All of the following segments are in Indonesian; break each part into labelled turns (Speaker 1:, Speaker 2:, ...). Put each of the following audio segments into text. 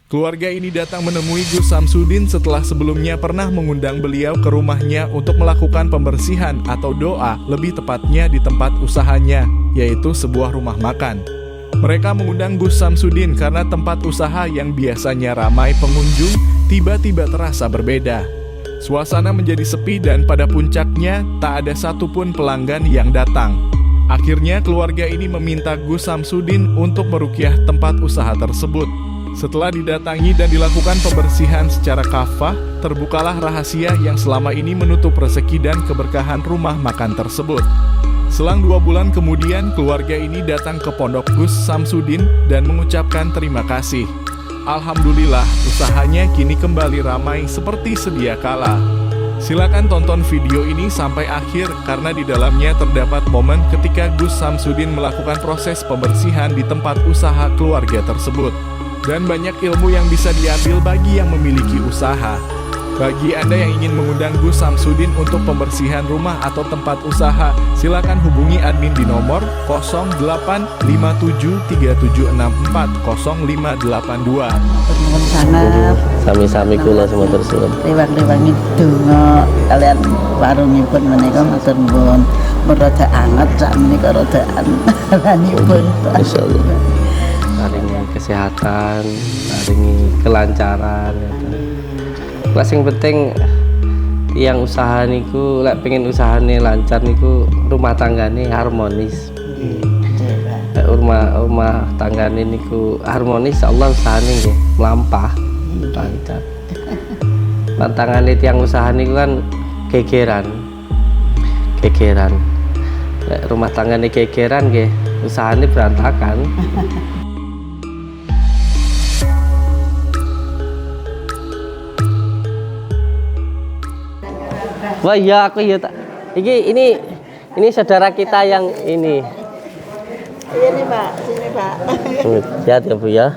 Speaker 1: Keluarga ini datang menemui Gus Samsudin setelah sebelumnya pernah mengundang beliau ke rumahnya untuk melakukan pembersihan atau doa, lebih tepatnya di tempat usahanya, yaitu sebuah rumah makan. Mereka mengundang Gus Samsudin karena tempat usaha yang biasanya ramai pengunjung tiba-tiba terasa berbeda. Suasana menjadi sepi dan pada puncaknya tak ada satupun pelanggan yang datang. Akhirnya keluarga ini meminta Gus Samsudin untuk meruqyah tempat usaha tersebut. Setelah didatangi dan dilakukan pembersihan secara kafah, terbukalah rahasia yang selama ini menutup rezeki dan keberkahan rumah makan tersebut. Selang 2 bulan kemudian, keluarga ini datang ke pondok Gus Samsudin dan mengucapkan terima kasih. Alhamdulillah, usahanya kini kembali ramai seperti sedia kala. Silakan tonton video ini sampai akhir karena di dalamnya terdapat momen ketika Gus Samsudin melakukan proses pembersihan di tempat usaha keluarga tersebut. Dan banyak ilmu yang bisa diambil bagi yang memiliki usaha. Bagi Anda yang ingin mengundang Gus Samsudin untuk pembersihan rumah atau tempat usaha, silakan hubungi admin di nomor 085737640582.
Speaker 2: Sami-sami kula semoga tersuwun.
Speaker 3: Rewang-rewangi donga kalian warungipun menika matur nuwun. Rada anget sak menika rada ananipun.
Speaker 2: Insyaallah. Paringi kesehatan, paringi kelancaran. Lah sing penting yang usaha niku lek pengen usahane lancar niku rumah tanggane harmonis. Rumah tanggane niku harmonis, Allah usahane nggih mlampah lancar. Pantangane tiyang usaha niku kan gegeran. Lek rumah tanggane gegeran nggih usahane berantakan. Wah iya aku ya tak. Ini saudara kita yang ini.
Speaker 3: Ini Pak, sini Pak.
Speaker 2: Sehat ya Bu ya.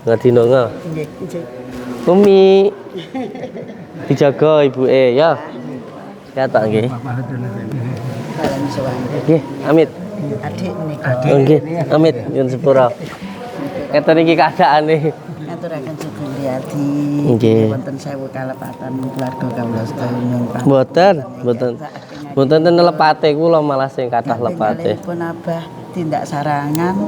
Speaker 2: Ngadino nga.
Speaker 3: Nggih.
Speaker 2: Umi. Dijaga Ibu ya. Sehat tak nggih. Nggih, amit.
Speaker 3: Adik menika.
Speaker 2: Nggih, amit nyuwun sepura. Keten iki keadaane.
Speaker 3: Ngaturaken sugeng riyadi.
Speaker 2: Nggih.
Speaker 3: Wonten 1000 kalepatan keluarga kawula sedaya nyumpang.
Speaker 2: Mboten ten lepate kula malah sing kathah lepate.
Speaker 3: Pun Abah tindak sarangan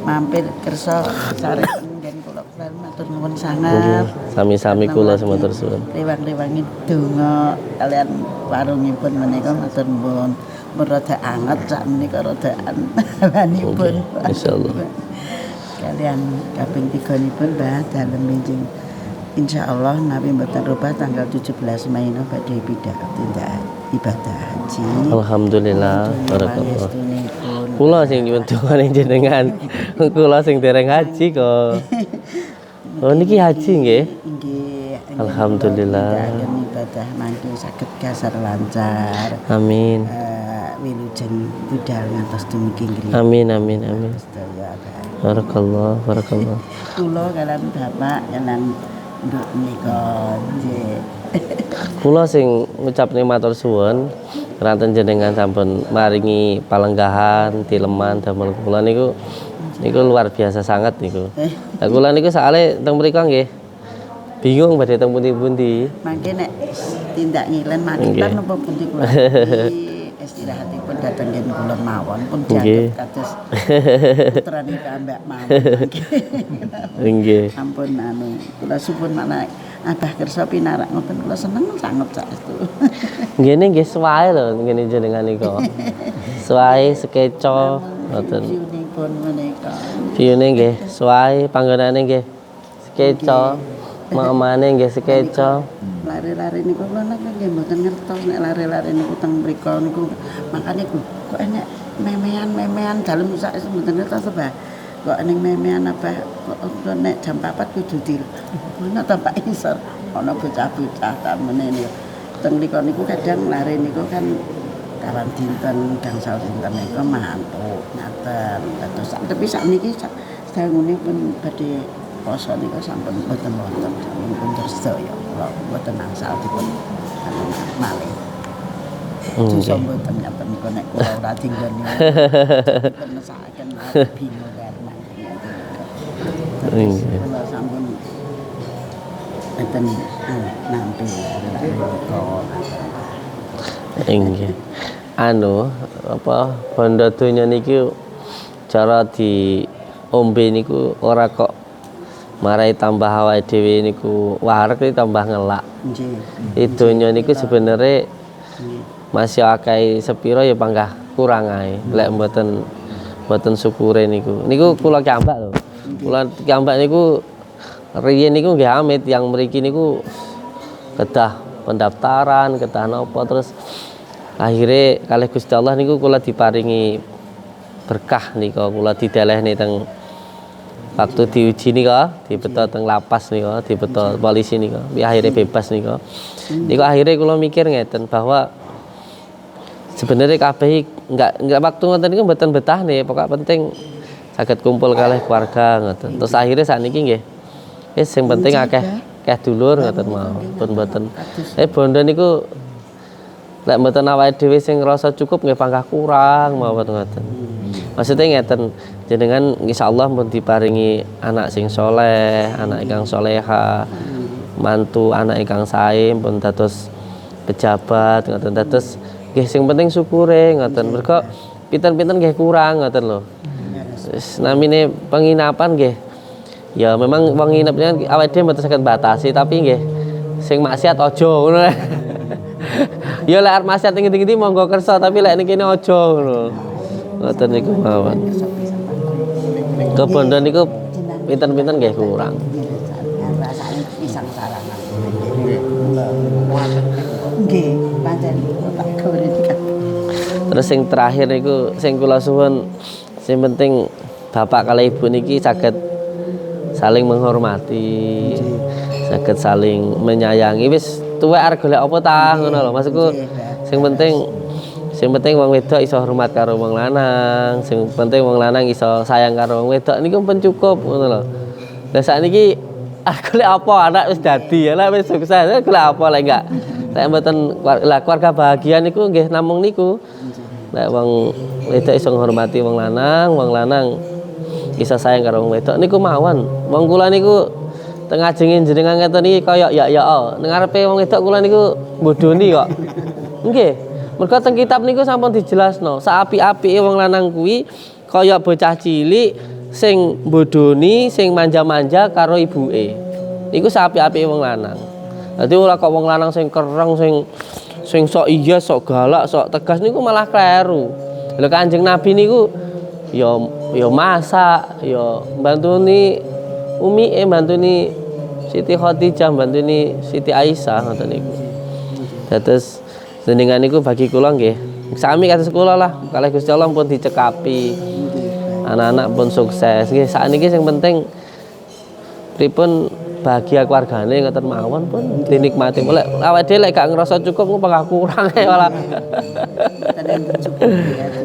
Speaker 3: mampir kersa sareng den kula matur nuwun sanget.
Speaker 2: Sami-sami kula semoga tersuwun.
Speaker 3: Rewang-rewangi donga kalian warungipun menika matur nuwun. Rada anget sak menika rada ananipun.
Speaker 2: Insyaallah.
Speaker 3: Kalian kaping 3-nipun Mbah dalem minjing insyaallah nabi mboten rubah tanggal 17 Mei badhe pindah tindak ibadah haji.
Speaker 2: Alhamdulillah, barakallah. Kula sing nyuwun dongane jenengan. Kula sing dereng haji kok. Oh niki haji nggih?
Speaker 3: Nggih.
Speaker 2: Alhamdulillah.
Speaker 3: Ibadah mangke saged kasar lancar.
Speaker 2: Amin.
Speaker 3: Wilujeng budal ngantos dumugi nggih.
Speaker 2: Amin.
Speaker 3: Sedaya
Speaker 2: Barakallah.
Speaker 3: Kula kalian bapak kalian nduk menika nggih.
Speaker 2: Kula sing ngucapne matur suwun ranten jenengan sampun maringi palenggahan, tileman damel kula niku luar biasa sangat niku. Lah kula niku sakale teng mriku nggih bingung badhe teng pundi-pundi.
Speaker 3: Mangke nek tindak ngilen makitan napa pundi kula. Istirahatipun dateng yen kula mawon pun dianggep kados putranipun Mbak mawon.
Speaker 2: Nggih.
Speaker 3: Ampun kula suwun manak Abah kersa pinarak ngoten kula seneng sanget saestu.
Speaker 2: Ngene nggih suwae lho ngene jenengan niku. Suwae sekeco ngoten.
Speaker 3: View-nipun menika.
Speaker 2: View-ne nggih suwae panggonane nggih sekeco. Mamane nggih sekeco.
Speaker 3: Lari-lari niku kula nggih mboten ngertos nek lari-lari niku teng mriku niku makane kok enek memean dalem sak mboten ngertos Mbah. Kok ning memean apa kok nek jam 4 kudu dil. Mana ta Pak Isor ana bocah-bocah tamene niku. Teng mriku niku kadang lari niku kan kawan dinten gangsal dinten niku mantuk ngaten. Terus tapi sakniki sedangunipun badhe poso niku sampun mboten wonten sampun sedaya kula mboten angsal dipun malih. Susah mboten ngaten niku nek kula ora dinggon niku. Dipun mesakaken bingung karena.
Speaker 2: Nggih.
Speaker 3: Kula sampun enten nampi kok.
Speaker 2: Nggih. Anu apa bondo donya niki cara diombe niku ora kok marai tambah awake dhewe niku wareg tambah ngelak.
Speaker 3: Nggih.
Speaker 2: Donya niku sebenarnya masih akeh sepira ya panggah kurang ae. Lek mboten syukure niku. Niku kula kiambak lho. Kula kiambak niku riyen niku nggih amit yang mriki niku kedah pendaftaran, kedah napa terus akhirnya kalih Gusti Allah niku kula diparingi berkah nika kula didelehne teng waktu diuji nika dibeto teng lapas nika dibeto polisi nika akhirnya bebas nika niku akhirnya kula mikir ngeten bahwa sebenarnya kabeh enggak waktu ngoten niku mboten betah nih pokok penting saged kumpul kalih keluarga ngoten terus akhirnya sakniki nggih wis sing penting akeh dulur ngoten mau pun mboten bondo niku lek mboten awake dhewe sing ngrasa cukup nggih panggah kurang mawon ngoten. Maksudnya ngeten jenengan insyaallah pun diparingi anak sing soleh, anak ingkang soleha, mantu anak ingkang sae pun dados pejabat ngoten dados nggih sing penting syukure ngoten. Mergo pinten-pinten nggih kurang ngoten lho. Wis namine penginapan nggih. Ya memang wong nginepnya awake dhewe mboten saged batasi tapi nggih sing maksiat aja ngono. Ya lek arep maksiat tinggi-tinggi monggo kersa tapi lek ning kene aja ngono. Ngoten niku mawon. Kebondo niku pinten-pinten nggih kurang.
Speaker 3: Rasane pisang sarangan. Nggih, pancen tak goreng.
Speaker 2: Terus sing terakhir niku sing kula suwun sing penting bapak kali ibu niki saged saling menghormati, saged saling menyayangi wis tuwek arep golek apa ta ngono lho maksudku sing penting wong wedok iso hormat karo wong lanang sing penting wong lanang iso sayang karo wong wedok niku pun cukup ngono lho lah sakniki arep golek apa anak wis dadi ya lah wis sukses golek apa lek enggak lek mboten lah keluarga bahagia niku nggih namung niku lek wong wedok iso ngormati wong lanang iso sayang karo wong wedok niku mawon wong kula niku teng ajenge jenengan ngeten iki kaya ya ning ngarepe wong wedok kula niku bodoni kok. Nggih. Mergo teng kitab niku sampun dijelasno, saapi-apike wong lanang kuwi kaya bocah cilik sing bodoni, sing manja-manja karo ibuke. Iku saapi-apike wong lanang. Dadi ora kok wong lanang sing kereng sing sok iya, sok galak, sok tegas niku malah kleru. Lha Kanjeng Nabi niku ya masak, ya mbantuni Umi mbantuni Siti Khadijah, mbantuni Siti Aisyah ngoten niku. Dados jenengan niku bagi kula nggih sami kados kula lah, kalih Gusti Allah pun dicekapi. Anak-anak pun sukses. Nggih sakniki sing penting pripun bahagia keluargane ngoten mawon pun dinikmati. Lek awake dhewe lek gak ngrasa cukup pengah kurang ae malah.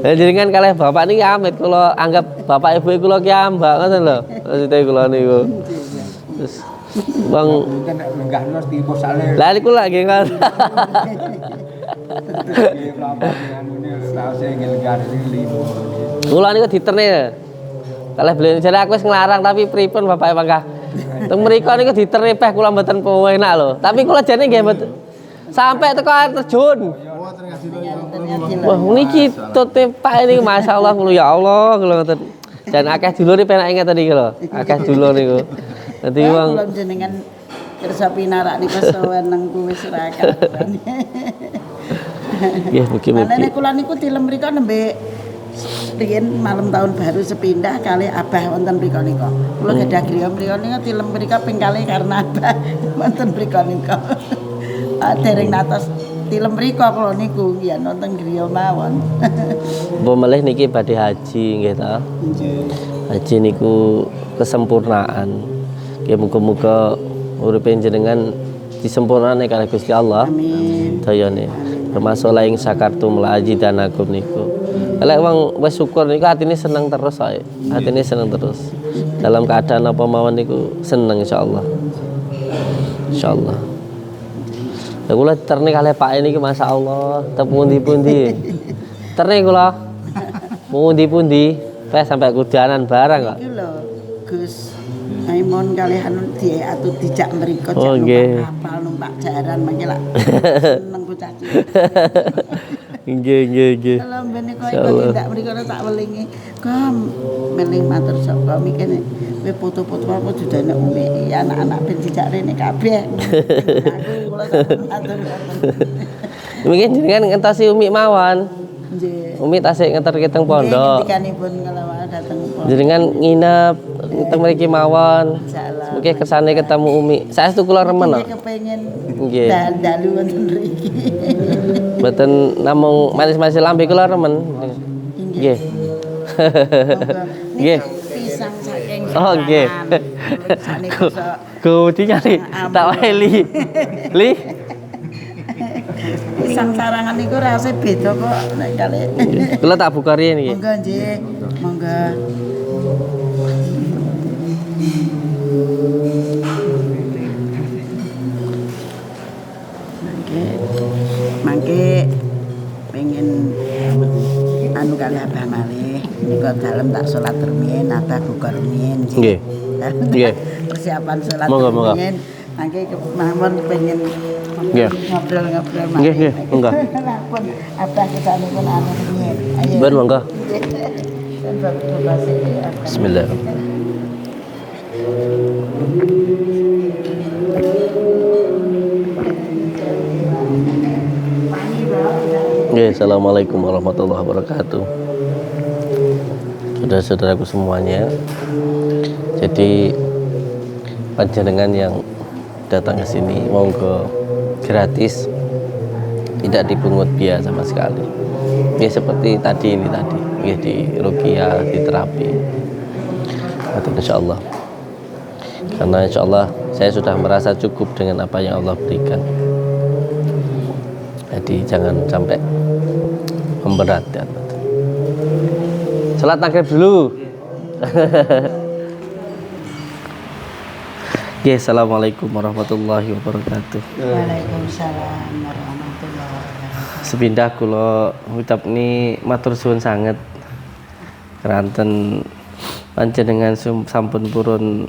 Speaker 2: Lah jenengan kalih bapak niki amit kula anggap bapak ibu kula ki ambak ngoten lho. Maksudnya kula niku. Terus Bang
Speaker 4: enggak nus tipe sale.
Speaker 2: Lah niku lagi kan. Kula niku diterne. Kalih beli jare aku wis nglarang tapi pripun bapak pangkah. Teng mriku niku diterne peh kula mboten penak lho. Tapi kula jane nggih mboten sampai teko air terjun. Wah niki tote Pak ini masyaallah kula ya Allah kula ngoten. Dan akeh dulur penake ngeten iki lho. Akeh dulur niku. Dadi wong
Speaker 3: kula jenengan kersa pinarak niku seneng kuwi serakat.
Speaker 2: Nggih mugi-mugi.
Speaker 3: Manene kula niku tilem mriku nembe riyen malam tahun baru sepindah kali abah wonten mriku niku. Kula gadah griya mriku niku tilem mriku ping kalih karena abah wonten mriku niku. Dereng natos tilem mriku kula niku ya nonton griya mawon.
Speaker 2: Apa melih niki badhe haji nggih ta?
Speaker 3: Nggih.
Speaker 2: Haji niku kesempurnaan. Nggih muga-muga uripe jenengan disempurnane kalih Gusti Allah.
Speaker 3: Amin.
Speaker 2: Dayane. Termasuk laing sakartum la ajidanakum niku. Lek wong wis syukur niku atine seneng terus ae. Atine seneng terus. Dalam keadaan apa mawon niku seneng insyaallah. Insyaallah. Ya kula terne kalih Pak niki masyaallah, tep pundi-pundi. Terne kula. Pundi-pundi, sampai kudanan barang kok.
Speaker 3: Iki lho Gus mon kalihan diatur dijak mriko
Speaker 2: Oh, nggih.
Speaker 3: kapal numpak jaran mangke lak seneng bocah cilik.
Speaker 2: Nggih.
Speaker 3: Kalau mbene kok
Speaker 2: Insyaallah.
Speaker 3: tidak mriko tak welingi. Kom meling matur sapa mikene kowe foto-foto apa dudane umi anak-anak ben dijak rene kabeh. Aku kula tak matur.
Speaker 2: Mungkin jenengan ngentasi Umi mawon.
Speaker 3: Nggih.
Speaker 2: Umi tasik ngeterke teng pondok.
Speaker 3: Ngendikanipun kalau dateng pondok.
Speaker 2: Jenengan nginep teng mriki mawon.
Speaker 3: Insyaallah.
Speaker 2: Mungkin kesane ketemu Umi. Saestu kula remen kok.
Speaker 3: Nggih kepengin
Speaker 2: Nggih.
Speaker 3: dalu wonten mriki.
Speaker 2: Mboten namung manis-manis lambe kula remen. Nggih. Nggih.
Speaker 3: Pisang saking
Speaker 2: Oh, nggih.
Speaker 3: Saking
Speaker 2: Gudi nyari tak wae Li. Li.
Speaker 3: pisang sarangan niku rasane beda kok nek kali.
Speaker 2: Kula tak buka riyen iki.
Speaker 3: Monggo nggih, monggo. Mangke pengen anu kali Abah malih niku dalem tak salat rumiyin Abah buka rumiyin.
Speaker 2: Nggih. Nggih.
Speaker 3: Persiapan salat
Speaker 2: Monggo, monggo.
Speaker 3: rumiyin. Mangke mawon pengen
Speaker 2: Nggih.
Speaker 3: ngobrol-ngobrol
Speaker 2: Nggih, monggo.
Speaker 3: Lapun Abah kesanipun anu rumiyin. Ayo.
Speaker 2: Ben monggo.
Speaker 3: Dan Bapak sih.
Speaker 2: Bismillahirrahmanirrahim. Oke, assalamualaikum warahmatullahi wabarakatuh. Saudara-saudaraku semuanya. Jadi panjenengan yang datang ke sini monggo gratis, tidak dipungut biaya sama sekali. Ya seperti tadi ini tadi, ya di ruqyah, di terapi. Atau insyaallah. Karena insyaallah saya sudah merasa cukup dengan apa yang Allah berikan. Jadi jangan sampai memberatkan. Salat maghrib dulu. Ya, assalamualaikum warahmatullahi wabarakatuh.
Speaker 3: Waalaikumsalam warahmatullahi wabarakatuh.
Speaker 2: Sepindah kula ngucap ni matur suwun sanget. Keranten panjenengan sampun purun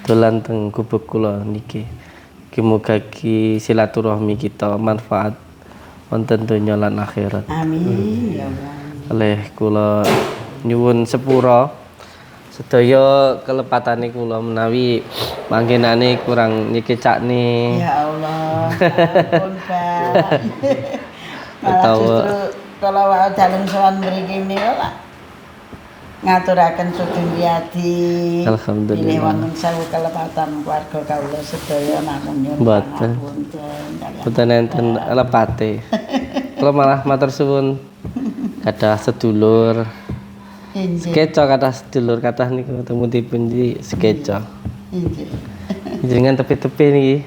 Speaker 2: dolan teng gubuk kula niki. Mugi-mugi silaturahmi kita manfaat wonten donya lan akhirat.
Speaker 3: Amin ya Allah.
Speaker 2: Oleh kula nyuwun sepura sedaya kelepatane kula menawi manggenane kurang nyekecakne.
Speaker 3: Ya Allah. Ampun, Pak. Malah
Speaker 2: Atau-
Speaker 3: justru kalau wae dalem sowan mriki niku lah ngaturaken sugeng wiyadi.
Speaker 2: Alhamdulillah.
Speaker 3: Pilih wonten sewu kelepatan keluarga kawula sedaya namun nyuwun
Speaker 2: Mboten.
Speaker 3: pangapunten kaliyan.
Speaker 2: Boten enten lepate. Kula malah matur suwun kathah sedulur.
Speaker 3: Inggih.
Speaker 2: Skeco kathah sedulur kathah niku ketemu dipun di skeco.
Speaker 3: Inggih.
Speaker 2: Jenengan tepi-tepi niki.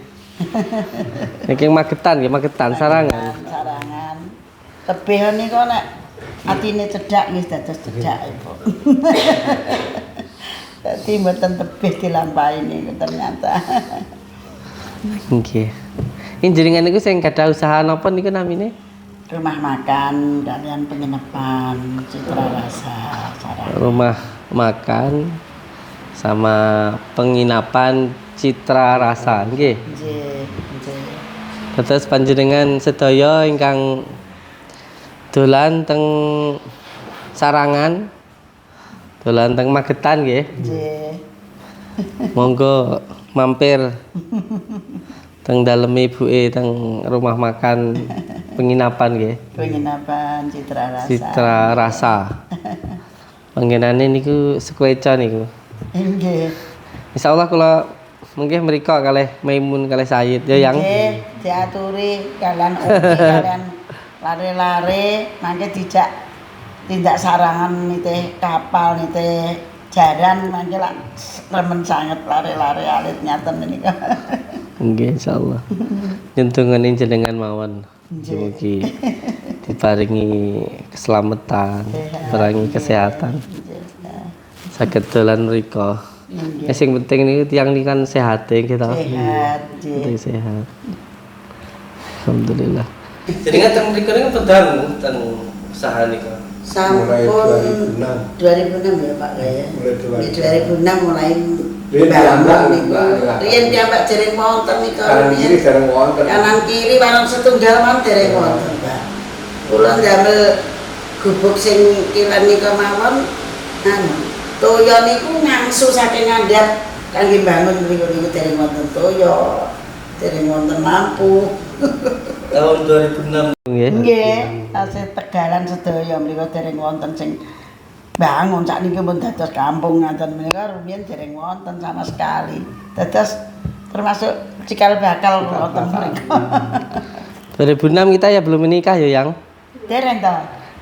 Speaker 2: Niki Magetan nggih, Magetan sarangan.
Speaker 3: Sarangan. Tebih niku nek atine cedhak wis dados cedhak Ibu. Dadi mboten tebih dilampahi niku ternyata.
Speaker 2: Nggih. Ini jenengan niku sing gadah usaha napa niku namine?
Speaker 3: Rumah makan kalian penginapan Citra Rasa sarangan.
Speaker 2: Rumah makan sama penginapan Citra Rasa nggih.
Speaker 3: Nggih, nggih.
Speaker 2: Terus panjenengan sedaya ingkang dolan teng Sarangan, dolan teng Magetan nggih.
Speaker 3: Nggih.
Speaker 2: Monggo mampir teng dalem ibuke teng rumah makan penginapan nggih.
Speaker 3: Penginapan Citra Rasa.
Speaker 2: Citra Rasa. Panggenane niku Sekweco niku.
Speaker 3: Nggih.
Speaker 2: Insyaallah kula mungkin mriko kalih Maimun kalih Sayyid ya yang
Speaker 3: Nggih, diaturi kalian oke kalian lare-lare mangke dijak tindak sarangan nite kapal nite jaran mangke lak remen sanget lare-lare alit nyaten menika.
Speaker 2: nggih insyaallah. Nyentungane jenengan mawon. Mugi diparingi keselamatan, paringi kesehatan. Saged dolan mriko.
Speaker 3: Nggih.
Speaker 2: Sing penting niku tiyang niki kan sehat kita.
Speaker 3: Sehat, nggih.
Speaker 2: Penting sehat. Alhamdulillah. Jenengan teng mriko niku pedang teng usaha niku.
Speaker 3: Sampun 2006 ya Pak ya.
Speaker 4: Mulai 2006.
Speaker 3: Di 2006 mulai
Speaker 4: Riyen piyambak
Speaker 3: niku. Riyen piyambak dereng wonten niku.
Speaker 4: kanan kiri jarang wonten.
Speaker 3: Kanan kiri warung setunggal mawon dereng wonten, Pak. Kula ndamel gubuk sing kilen niku mawon anu toya niku ngangsu saking ngandhap kangge bangun niku dereng wonten toya, dereng wonten lampu.
Speaker 2: Tahun 2006 nggih.
Speaker 3: Nggih, tasih Tegalan sedaya mriku dereng wonten sing bangun sakniki pun dados kampung ngaten menika rumiyin dereng wonten sama sekali. Dados termasuk cikal bakal wonten mriku.
Speaker 2: 2006 kita ya belum menikah ya, Yang?
Speaker 3: Dereng to?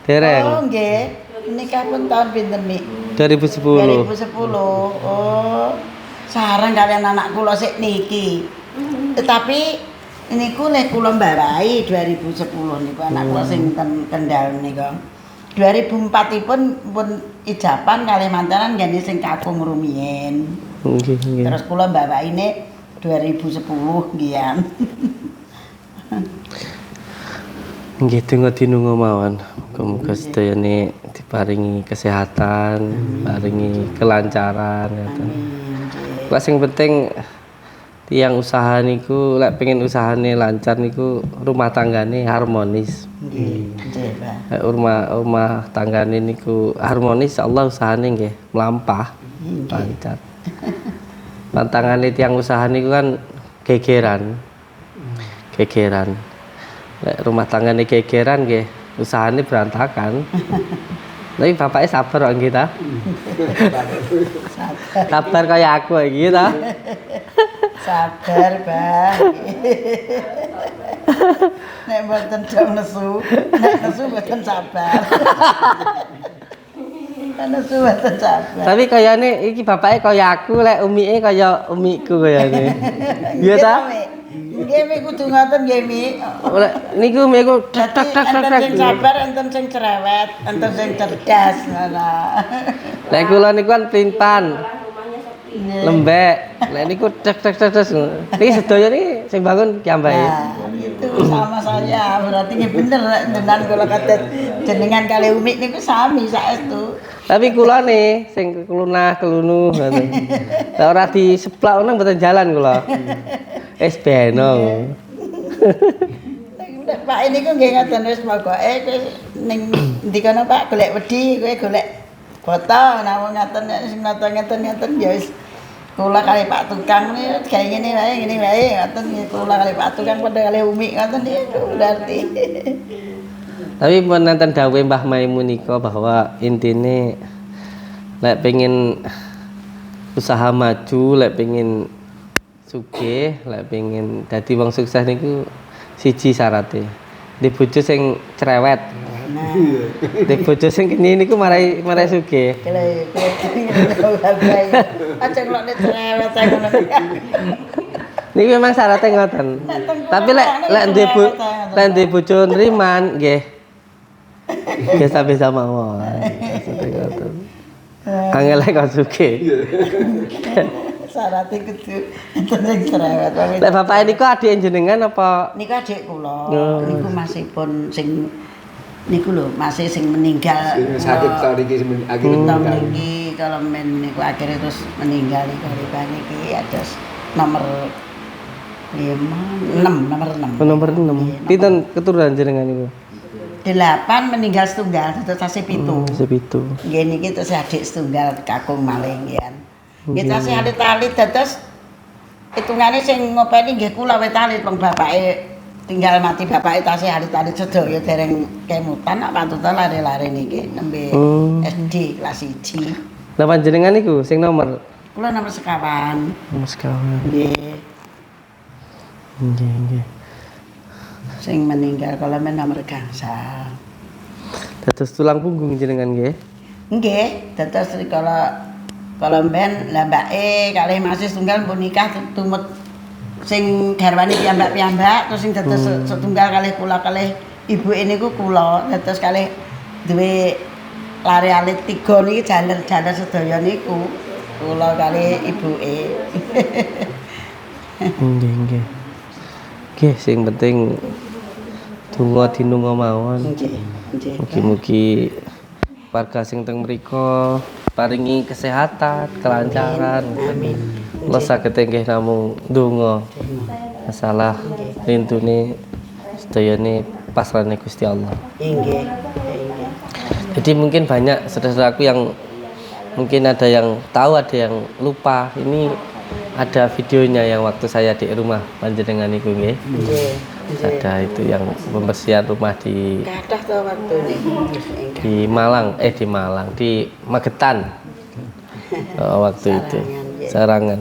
Speaker 2: Dereng.
Speaker 3: Oh, nggih. Nikah pun tahun pinten, Mi?
Speaker 2: 2010.
Speaker 3: 2010. Oh. Sareng kalian anak kula sik niki. Tetapi niku lek kula mbawahi 2010 niku anak kula sing ten Kendal niku. 2004-ipun pun ijapan kalih mantenan nggene sing kakung rumiyin.
Speaker 2: Nggih, nggih.
Speaker 3: Terus kula mbawahine 2010 nggih.
Speaker 2: Nggih donga dinunga mawon. Muga-muga sedayane diparingi kesehatan, paringi kelancaran ngoten. Lah sing penting tiyang usaha niku lek pengen usahane lancar niku rumah tanggane harmonis.
Speaker 3: Nggih, nggih, Pak.
Speaker 2: Rumah tanggane niku harmonis, Allah usahane nggih mlampah, lancar. Tantangane tiyang usaha niku kan gegeran. Gegeran. Lek rumah tanggane gegeran nggih, usahane berantakan. Tapi bapaknya sabar kok kita. Sabar kayak aku iki ta.
Speaker 3: Sabar, Bang. Nek mboten dong nesu, nek nesu mboten sabar. Nesu mboten sabar.
Speaker 2: Tapi kayane iki bapaknya kaya aku, lek umike kaya umiku kayane. Iya ta?
Speaker 3: Nggih, Mi kudu ngoten nggih, Mi.
Speaker 2: Niku miku tek tek tek tek.
Speaker 3: Enten sing sabar, enten sing cerewet, enten sing cerdas ngono.
Speaker 2: Lek kula niku kan printan. Lembek. Lek niku tek tek tek tek. Niki sedaya niki sing bangun kiambahe.
Speaker 3: Nah, itu sama saya. Berarti nggih bener nek jenengan kula kados jenengan kali Umi niku sami saestu.
Speaker 2: Tapi kula nih sing kelunah kelunu ngoten. Lah ora diseplak nang mboten jalan kula. Wis beno.
Speaker 3: Nek Pak niku nggih ngoten wis pokoke kowe ning ndi kono Pak golek wedi, kowe golek foto namung ngoten nek sing nata ngeten-ngeten ya wis kula kali Pak tukang niku gawe ngene wae ngoten nggih kula kali Pak tukang padha kali Umi ngoten niku berarti.
Speaker 2: Tapi pun nonton dawuh Mbah Maimun nika bahwa intine lek pengen usaha maju, lek pengen sugih, lek pengen dadi wong sukses niku siji syarate. Di bojo sing cerewet.
Speaker 3: Nah,
Speaker 2: Di bojo sing kene niku marai sugih.
Speaker 3: aja ngelokne cerewet ae ngono.
Speaker 2: Niki memang syaratnya ngoten. Tapi lek ndek bojo nriman nggih. Nggih bisa mawon. Maksudnya ngoten. Angel kok sugih.
Speaker 3: Syaratnya kudu enten sing cerewet.
Speaker 2: Lek bapak niku adik jenengan apa?
Speaker 3: Niku adik kula. Niku masihpun sing niku lho, masih sing meninggal.
Speaker 4: Sakit tahun iki akhirnya
Speaker 3: Tahun
Speaker 4: meninggal.
Speaker 3: iki kalau men niku akhirnya terus meninggal niku ribane iki ada nomor 6, nomor 6.
Speaker 2: Nomor 6. Pinten keturunan jenengan niku?
Speaker 3: 8 meninggal setunggal, terus tasih 7.
Speaker 2: Sepitu.
Speaker 3: Nggih niki terus adik setunggal kakung malih nggih. Nggih tasih alit-alit dados hitungane sing ngopeni nggih kula wit alit wong bapake tinggal mati bapake tasih alit-alit sedaya dereng kemutan nak pantuten lare-lare niki nembe SD kelas 1.
Speaker 2: Lah panjenengan niku sing nomor
Speaker 3: Kula nomor sekawan.
Speaker 2: nomor sekawan.
Speaker 3: Nggih.
Speaker 2: Nggih.
Speaker 3: Sing meninggal kalau men nomor gangsal.
Speaker 2: Dados tulang punggung jenengan nggih.
Speaker 3: Nggih, dados kalau ben lah mbake kalih masih setunggal pun nikah tumut sing garwane piyambak-piyambak terus sing dados setunggal kalih kula kalih ibuke niku kula dados kalih duwe lare alit 3 niki jaler-jaler sedaya niku kula kalih ibuke.
Speaker 2: Nggih. Nggih sing penting donga dinunga mawon.
Speaker 3: Nggih.
Speaker 2: Mugi-mugi warga sing teng mriko paringi kesehatan, kelancaran. Amin. Kula saged inggih namung ndonga masalah lintune sedayane pasrahane Gusti Allah.
Speaker 3: Inggih.
Speaker 2: Jadi mungkin banyak saudara-saudaraku yang mungkin ada yang tahu, ada yang lupa. Ini ada videonya yang waktu saya di rumah panjenengan iku nggih.
Speaker 3: Nggih.
Speaker 2: Ada itu yang pembersihan rumah di
Speaker 3: Kathah to waktune.
Speaker 2: di Malang, di Magetan. Waktu itu Sarangan.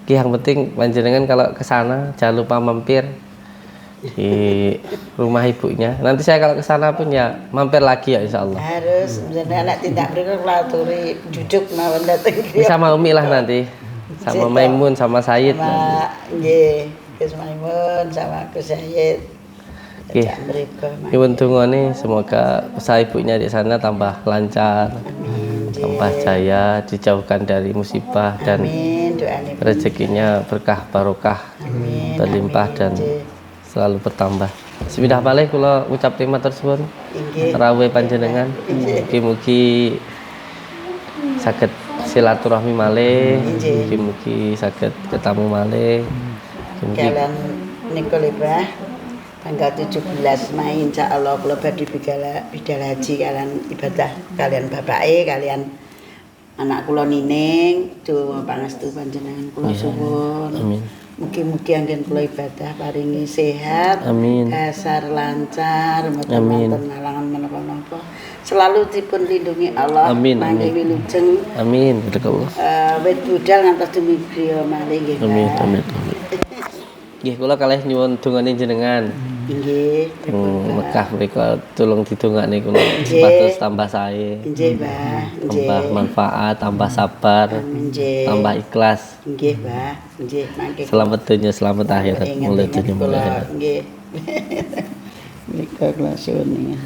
Speaker 2: Yang penting panjenengan kalau ke sana jangan lupa mampir di rumah ibunya. Nanti saya kalau ke sana pun ya mampir lagi ya insyaallah.
Speaker 3: Harus misalnya anak tindak mriku kula aturi jujuk mawon dateng.
Speaker 2: Sama Umi lah nanti. Sama Maimun sama Said.
Speaker 3: Sama nggih, Gus Maimun sama Gus Said.
Speaker 2: Nggih. Nyuwun dongane semoga usaha ibunya di sana tambah lancar. Tambah jaya, dijauhkan dari musibah dan rezekinya berkah barokah, berlimpah dan selalu bertambah. Bismillah baleh kula ngucap terima matur suwun rawuh panjenengan. Mugi-mugi saged silaturahmi malih, mugi-mugi saged ketemu malih.
Speaker 3: Kalian niku Mbah tanggal 17 Mei insyaallah kula badhe bidal haji kalian ibadah kalian bapake kalian anak kula Nining do pangestu panjenengan kula suwun.
Speaker 2: Amin.
Speaker 3: Mugi-mugi anggen kula ibadah paringi sehat,
Speaker 2: Amin.
Speaker 3: kasar lancar, mboten wonten halangan menapa-napa. Selalu dipun lindungi Allah.
Speaker 2: Amin.
Speaker 3: Mangke wilujeng.
Speaker 2: Amin. Berkah.
Speaker 3: Wit budal ngantos dumugi griya malih nggih.
Speaker 2: Amin. Amin. Nggih kula kalih nyuwun dongane jenengan.
Speaker 3: Nggih.
Speaker 2: Mekah mriku tulung didongakne kula supados tambah sae.
Speaker 3: Nggih, Mbah.
Speaker 2: Tambah manfaat, tambah sabar,
Speaker 3: Nggih.
Speaker 2: tambah ikhlas.
Speaker 3: Nggih, Mbah. Nggih, mangke.
Speaker 2: Selamat dunia, selamat akhirat. Mulai dunia mulai akhirat.
Speaker 3: Nggih. Nika kula suwun.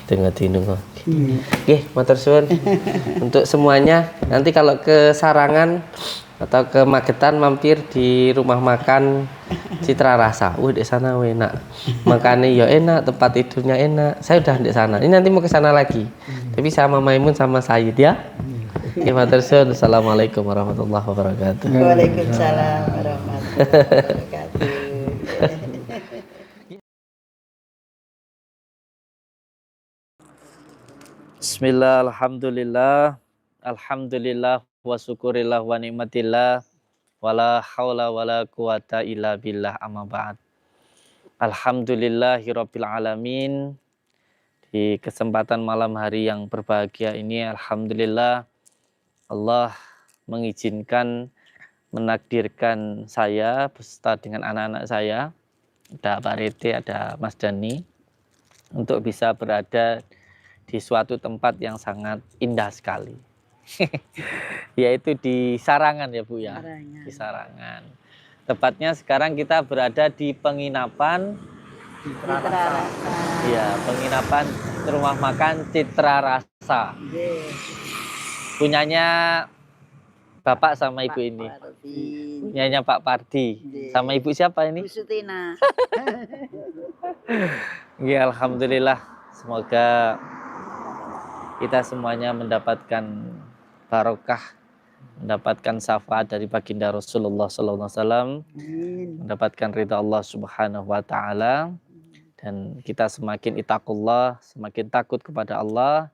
Speaker 2: Tengah tinung. Nggih, matur suwun. Untuk semuanya, nanti kalau ke Sarangan atau ke Magetan mampir di rumah makan Citra Rasa. Di sana enak. Makannya ya enak, tempat tidurnya enak. Saya udah di sana. Ini nanti mau ke sana lagi. Tapi sama Maimun sama Said ya. Nggih, matur suwun. Assalamualaikum warahmatullahi wabarakatuh.
Speaker 3: Waalaikumsalam warahmatullahi wabarakatuh.
Speaker 2: Bismillah, alhamdulillah, alhamdulillah, wa syukurillah, wa ni'matillah, wala hawla wala quwata illa billah, amma ba'd. Alhamdulillahirabbil alamin. Di kesempatan malam hari yang berbahagia ini, alhamdulillah Allah mengizinkan, menakdirkan saya beserta dengan anak-anak saya, ada Pak Rete, ada Mas Dani, untuk bisa berada di suatu tempat yang sangat indah sekali. Yaitu di Sarangan ya Bu ya. Di Sarangan. Tepatnya sekarang kita berada di penginapan Citra Rasa. Iya, penginapan rumah makan Citra Rasa. Punyanya Bapak sama Ibu ini. Punyanya Pak Pardi. Sama Ibu siapa ini?
Speaker 3: Bu Sutina.
Speaker 2: Ya, alhamdulillah. Semoga kita semuanya mendapatkan barokah, mendapatkan syafaat dari baginda Rasulullah SAW, mendapatkan ridha Allah Subhanahu wa Ta'ala, dan kita semakin itaqullah, semakin takut kepada Allah,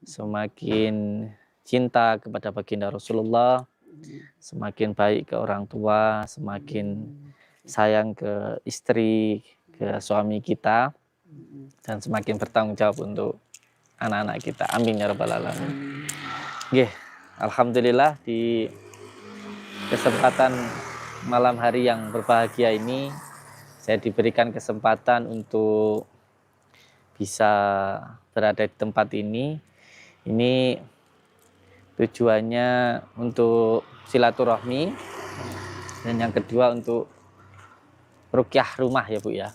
Speaker 2: semakin cinta kepada baginda Rasulullah, semakin baik ke orang tua, semakin sayang ke istri, ke suami kita, dan semakin bertanggung jawab untuk anak-anak kita. Amin ya rabbal alamin. Nggih, alhamdulillah di kesempatan malam hari yang berbahagia ini saya diberikan kesempatan untuk bisa berada di tempat ini. Ini tujuannya untuk silaturahmi dan yang kedua untuk ruqyah rumah ya Bu ya.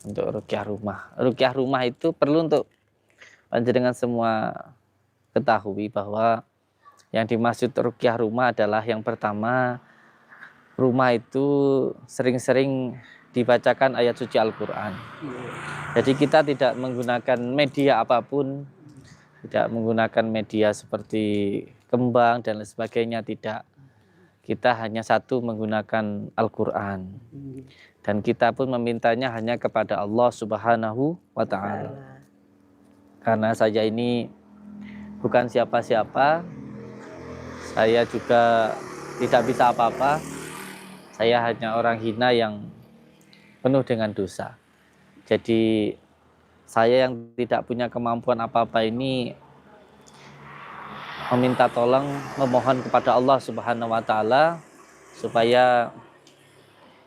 Speaker 2: Untuk ruqyah rumah. Ruqyah rumah itu perlu untuk panjenengan semua ketahui bahwa yang dimaksud ruqyah rumah adalah yang pertama, rumah itu sering-sering dibacakan ayat suci Al-Quran. Jadi kita tidak menggunakan media apapun tidak menggunakan media seperti kembang dan lain sebagainya, tidak. Kita hanya satu menggunakan Al-Quran. Dan kita pun memintanya hanya kepada Allah Subhanahu wa Ta'ala. Karena saya ini bukan siapa-siapa, saya juga tidak bisa apa-apa. Saya hanya orang hina yang penuh dengan dosa. Jadi saya yang tidak punya kemampuan apa-apa ini meminta tolong, memohon kepada Allah Subhanahu wa Ta'ala supaya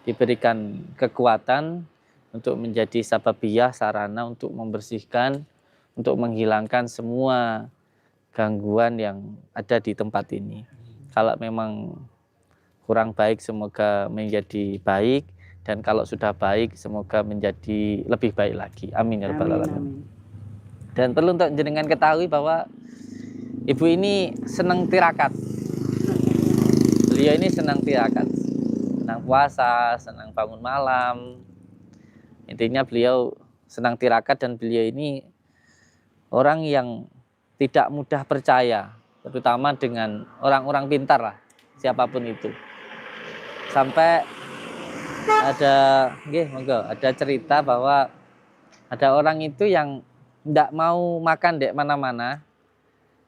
Speaker 2: diberikan kekuatan untuk menjadi sababiyah, sarana untuk membersihkan, untuk menghilangkan semua gangguan yang ada di tempat ini. Kalau memang kurang baik, semoga menjadi baik, dan kalau sudah baik, semoga menjadi lebih baik lagi. Amin ya rabbal alamin. Dan perlu untuk jenengan ketahui bahwa ibu ini senang tirakat. Beliau ini senang tirakat, senang puasa, senang bangun malam. Intinya beliau senang tirakat, dan beliau ini orang yang tidak mudah percaya, terutama dengan orang-orang pintar lah, siapapun itu. Sampai ada cerita bahwa ada orang itu yang tidak mau makan di mana-mana.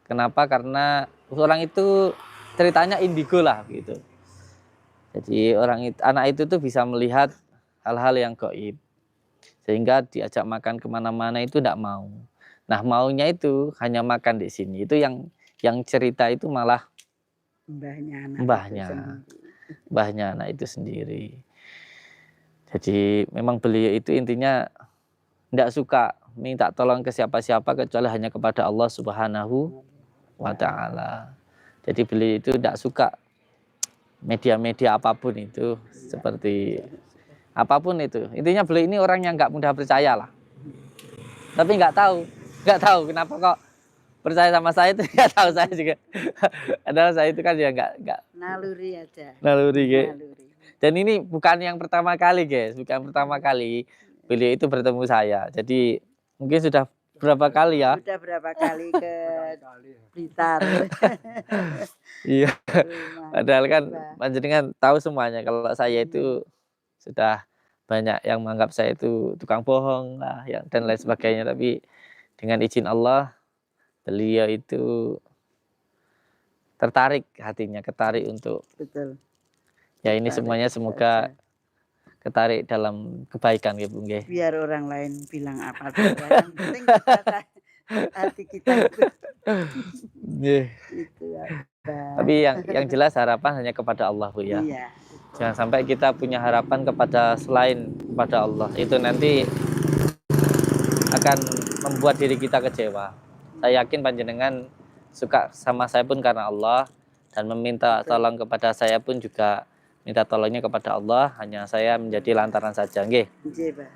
Speaker 2: Kenapa? Karena orang itu ceritanya indigo lah gitu. Jadi anak itu tuh bisa melihat hal-hal yang gaib, sehingga diajak makan kemana-mana itu tidak mau. Nah, maunya itu hanya makan di sini. Itu yang cerita itu malah mbahnya anak itu sendiri. Jadi memang beliau itu intinya tidak suka minta tolong ke siapa-siapa kecuali hanya kepada Allah Subhanahu wa Ta'ala. Jadi beliau itu tidak suka media-media apapun itu, seperti apapun itu. Intinya beliau ini orang yang nggak mudah percaya lah. Tapi nggak tahu kenapa kok percaya sama saya itu, nggak tahu saya juga. Adalah saya itu kan ya nggak
Speaker 3: Naluri aja.
Speaker 2: naluri guys.
Speaker 3: Naluri.
Speaker 2: Dan ini bukan yang pertama kali guys, bukan pertama kali beliau itu bertemu saya. Jadi mungkin sudah berapa kali ya?
Speaker 3: Sudah berapa kali ke Blitar.
Speaker 2: Iya. Padahal kan panjenengan tahu semuanya kalau saya itu sudah banyak yang menganggap saya itu tukang bohong lah, yang dan lain sebagainya. Tapi dengan izin Allah, beliau itu tertarik hatinya, ketarik untuk
Speaker 3: Betul.
Speaker 2: ya ini semuanya semoga ketarik dalam kebaikan ya Bung Nggih.
Speaker 3: Biar orang lain bilang apa saja, yang penting kita hati kita itu. Itu ya.
Speaker 2: Tapi yang jelas harapan hanya kepada Allah Bu ya.
Speaker 3: Iya.
Speaker 2: Jangan sampai kita punya harapan kepada selain kepada Allah. Itu nanti akan membuat diri kita kecewa. Saya yakin panjenengan suka sama saya pun karena Allah, dan meminta tolong kepada saya pun juga minta tolongnya kepada Allah, hanya saya menjadi lantaran saja. Nggih.
Speaker 3: Nggih, Pak.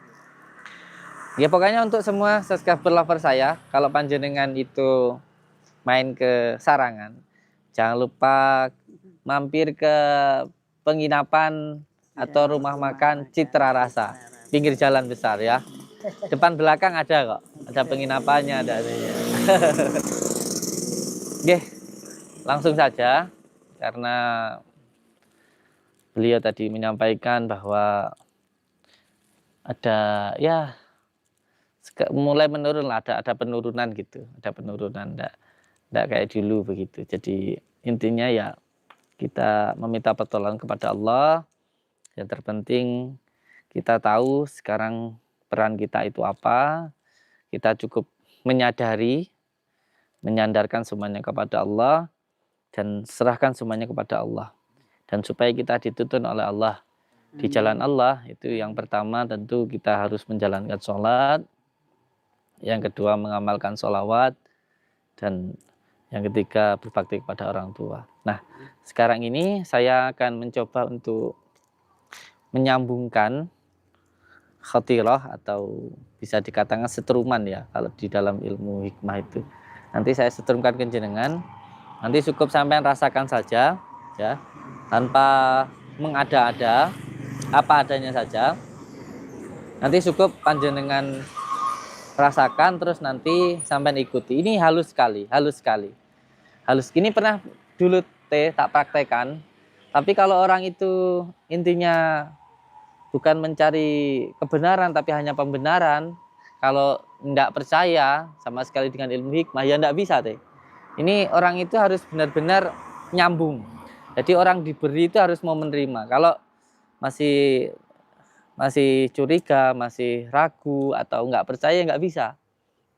Speaker 2: Ya pokoknya untuk semua subscriber lover saya, kalau panjenengan itu main ke Sarangan, jangan lupa mampir ke penginapan atau rumah makan Citra Rasa, pinggir jalan besar ya. Depan belakang ada kok, ada penginapannya, ada ininya. Oke, langsung saja karena beliau tadi menyampaikan bahwa ada ya mulai menurun lah, ada penurunan gitu, ada penurunan, enggak kayak dulu begitu. Jadi intinya ya kita meminta pertolongan kepada Allah. Yang terpenting kita tahu sekarang peran kita itu apa. Kita cukup menyadari, menyandarkan semuanya kepada Allah dan serahkan semuanya kepada Allah. Dan supaya kita dituntun oleh Allah di jalan Allah, itu yang pertama tentu kita harus menjalankan sholat. Yang kedua mengamalkan sholawat, dan yang ketiga berbakti kepada orang tua. Nah, sekarang ini saya akan mencoba untuk menyambungkan khotirah atau bisa dikatakan setruman ya kalau di dalam ilmu hikmah itu. Nanti saya setrumkan ke jenengan. Nanti cukup sampean rasakan saja ya, tanpa mengada-ada, apa adanya saja. Nanti cukup panjenengan rasakan terus nanti sampean ikuti. Ini halus sekali, halus sekali. Halus. Ini pernah dulu tak praktekkan. Tapi kalau orang itu intinya bukan mencari kebenaran tapi hanya pembenaran, kalau tidak percaya sama sekali dengan ilmu hikmah ya tidak bisa teh. Ini orang itu harus benar-benar nyambung. Jadi orang diberi itu harus mau menerima. Kalau masih curiga, masih ragu atau nggak percaya nggak bisa.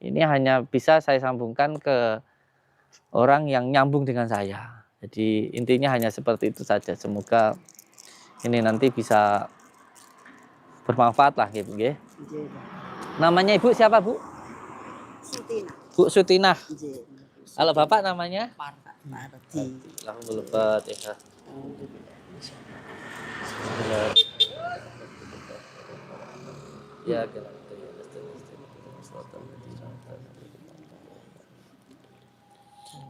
Speaker 2: Ini hanya bisa saya sambungkan ke orang yang nyambung dengan saya. Jadi intinya hanya seperti itu saja. Semoga ini nanti bisa bermanfaat lah gitu, nggih. Namanya Ibu siapa, Bu?
Speaker 3: Sutina.
Speaker 2: Bu Sutinah.
Speaker 3: Nggih.
Speaker 2: Kalau Bapak namanya?
Speaker 3: Mardi.
Speaker 2: Alhamdulillah ya. Ya,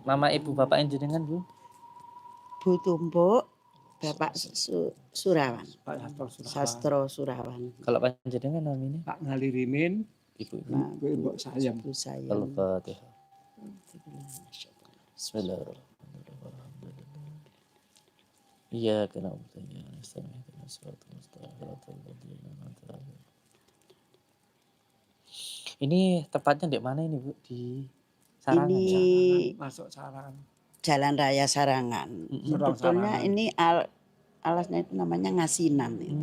Speaker 2: Mama Ibu Bapak yang jenengan, Bu?
Speaker 3: Bu Tumpuk, Bapak Surawan.
Speaker 5: Pak
Speaker 3: Sastro Surawan.
Speaker 2: Kalau panjenengan namanya?
Speaker 5: Pak Ngalirimin,
Speaker 2: Ibu.
Speaker 5: Ibu Sayem.
Speaker 3: Bu saya.
Speaker 2: Al-Fatihah. Bismillahirrahmanirrahim. Iya, kena bertanya. Ini tepatnya di mana ini, Bu? Di Sarangan.
Speaker 3: Ini
Speaker 5: Masuk Sarangan.
Speaker 3: Jalan Raya Sarangan. Sebetulnya
Speaker 5: Sarangan.
Speaker 3: ini alasnya itu namanya Ngasinan itu.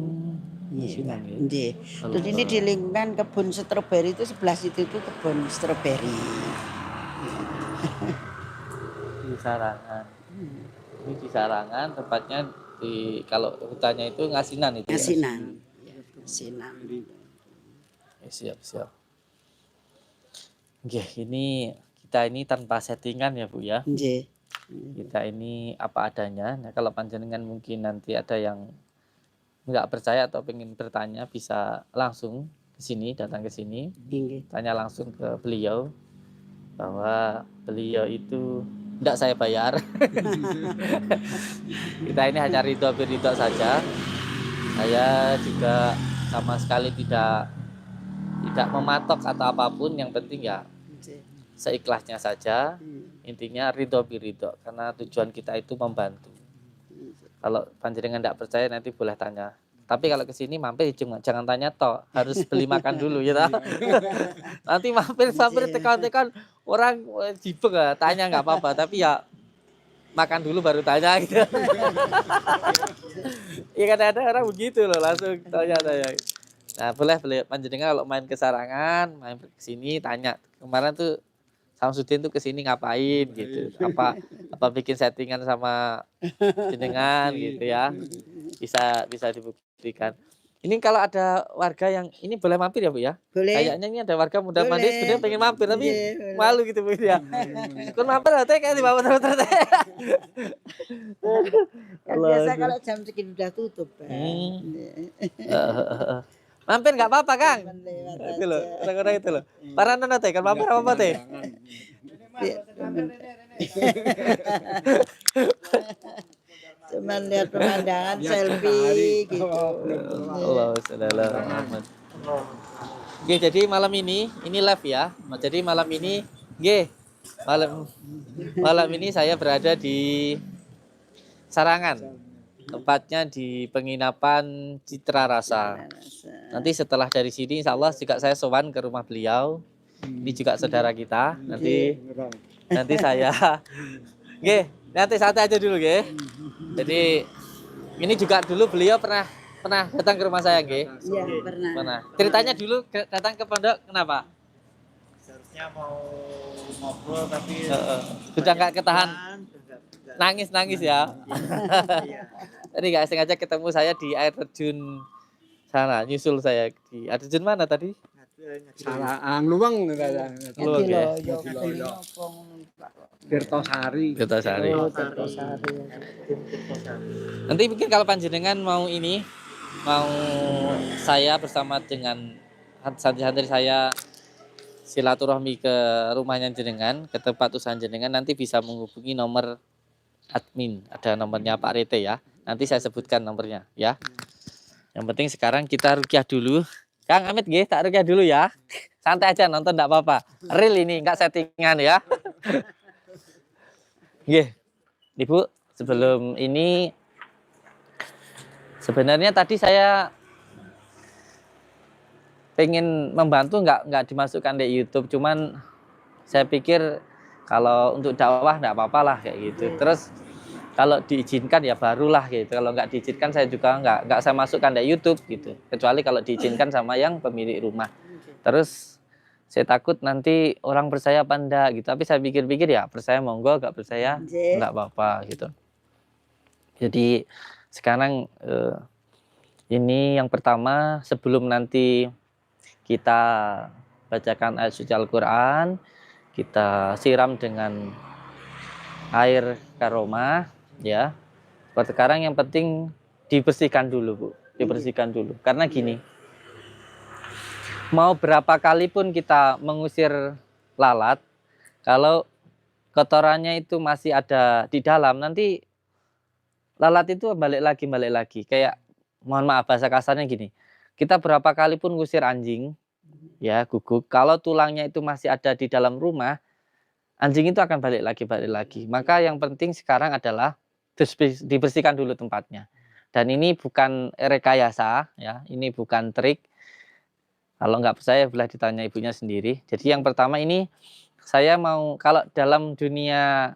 Speaker 2: Ngasinan, ya.
Speaker 3: Nggih. Terus ini di lingkungan kebun stroberi itu sebelah situ itu kebun stroberi.
Speaker 2: Di Sarangan. Ini di Sarangan, tepatnya di kalau hutannya itu Ngasinan itu.
Speaker 3: Ngasinan. Ngasinan.
Speaker 2: Ya, siap. Oke, kita ini tanpa settingan ya, Bu ya.
Speaker 3: Nggih.
Speaker 2: Kita ini apa adanya. Nah, kalau panjenengan mungkin nanti ada yang nggak percaya atau pengen bertanya bisa langsung ke sini, datang ke sini,
Speaker 3: Nggih.
Speaker 2: tanya langsung ke beliau bahwa beliau itu tidak saya bayar. Kita ini hanya ridho saja. Saya juga sama sekali tidak mematok atau apapun, yang penting ya seikhlasnya saja. Intinya ridho karena tujuan kita itu membantu. Kalau panjenengan tidak percaya nanti boleh tanya. Tapi kalau ke sini mampir jangan tanya toh, harus beli makan dulu ya. Nanti mampir tekan orang jibek tanya nggak apa-apa, tapi ya makan dulu baru tanya gitu. Iya kan ada orang begitu loh, langsung tanya. Nah, boleh panjenengan kalau main ke Sarangan, main ke sini tanya. Kemarin tuh Samsudin tuh ke sini ngapain gitu. Apa bikin settingan sama jenengan gitu ya. Bisa dibuktikan. Ini kalau ada warga yang ini boleh mampir ya, Bu ya?
Speaker 3: Boleh.
Speaker 2: Kayaknya ini ada warga muda mandi
Speaker 3: Boleh.
Speaker 2: sebenarnya pengen mampir tapi
Speaker 3: Boleh.
Speaker 2: malu gitu Bu ya. Kun mampir teh kayak di bawah terus.
Speaker 3: Kan biasa kalau jam segini udah tutup. Pak.
Speaker 2: Mampir nggak apa-apa, Kang.
Speaker 3: Lewat
Speaker 2: Itu loh,
Speaker 3: aja.
Speaker 2: orang-orang itu loh. Para nona teh kan mampir apa teh?
Speaker 3: Cuman lihat pemandangan selfie gitu.
Speaker 2: Allah Muhammad. Oke, jadi malam ini live ya. Jadi malam ini, malam ini saya berada di Sarangan. Tepatnya di penginapan Citra Rasa. Nanti setelah dari sini insya Allah juga saya sowan ke rumah beliau. Ini juga saudara kita. Nanti saya nanti santai aja dulu Jadi ini juga dulu beliau pernah datang ke rumah saya
Speaker 3: Iya, pernah.
Speaker 2: Ceritanya dulu datang ke pondok kenapa?
Speaker 5: Seharusnya mau ngobrol tapi
Speaker 2: Sudah nggak ketahan nangis ya. Tadi nggak sengaja ketemu saya di air terjun sana, nyusul saya di air terjun mana tadi?
Speaker 5: Sarangan luang
Speaker 2: Luang ya.
Speaker 5: Tirtosari.
Speaker 2: Tirtosari. Nanti mungkin kalau panjenengan mau saya bersama dengan santri-santri saya silaturahmi ke rumahnya jenengan, ke tempat usaha jenengan, nanti bisa menghubungi nomor admin, ada nomornya Pak Rete ya. Nanti saya sebutkan nomornya ya. Yang penting sekarang kita rukyah dulu. Kang Amit tak rukyah dulu ya. Santai aja nonton enggak apa-apa. Real ini, enggak settingan ya. Nggih. Ibu, sebelum ini sebenarnya tadi saya pengen membantu nggak dimasukkan di YouTube, cuman saya pikir kalau untuk dakwah enggak apa-apa lah kayak gitu. Terus kalau diizinkan ya barulah gitu. Kalau nggak diizinkan saya juga nggak saya masukkan di YouTube gitu. Kecuali kalau diizinkan sama yang pemilik rumah. Terus saya takut nanti orang percaya apa enggak gitu. Tapi saya pikir-pikir ya percaya monggo, nggak percaya nggak apa-apa gitu. Jadi sekarang ini yang pertama sebelum nanti kita bacakan ayat suci Al-Quran, kita siram dengan air karomah ya. Sekarang yang penting dibersihkan dulu Bu, dibersihkan dulu. Karena gini, mau berapa kali pun kita mengusir lalat, kalau kotorannya itu masih ada di dalam, nanti lalat itu balik lagi. Kayak mohon maaf bahasa kasarnya gini, kita berapa kali pun ngusir anjing ya guguk, kalau tulangnya itu masih ada di dalam rumah, anjing itu akan balik lagi. Maka yang penting sekarang adalah dibersihkan dulu tempatnya. Dan ini bukan rekayasa ya, ini bukan trik. Kalau nggak percaya boleh ditanya ibunya sendiri. Jadi yang pertama ini saya mau, kalau dalam dunia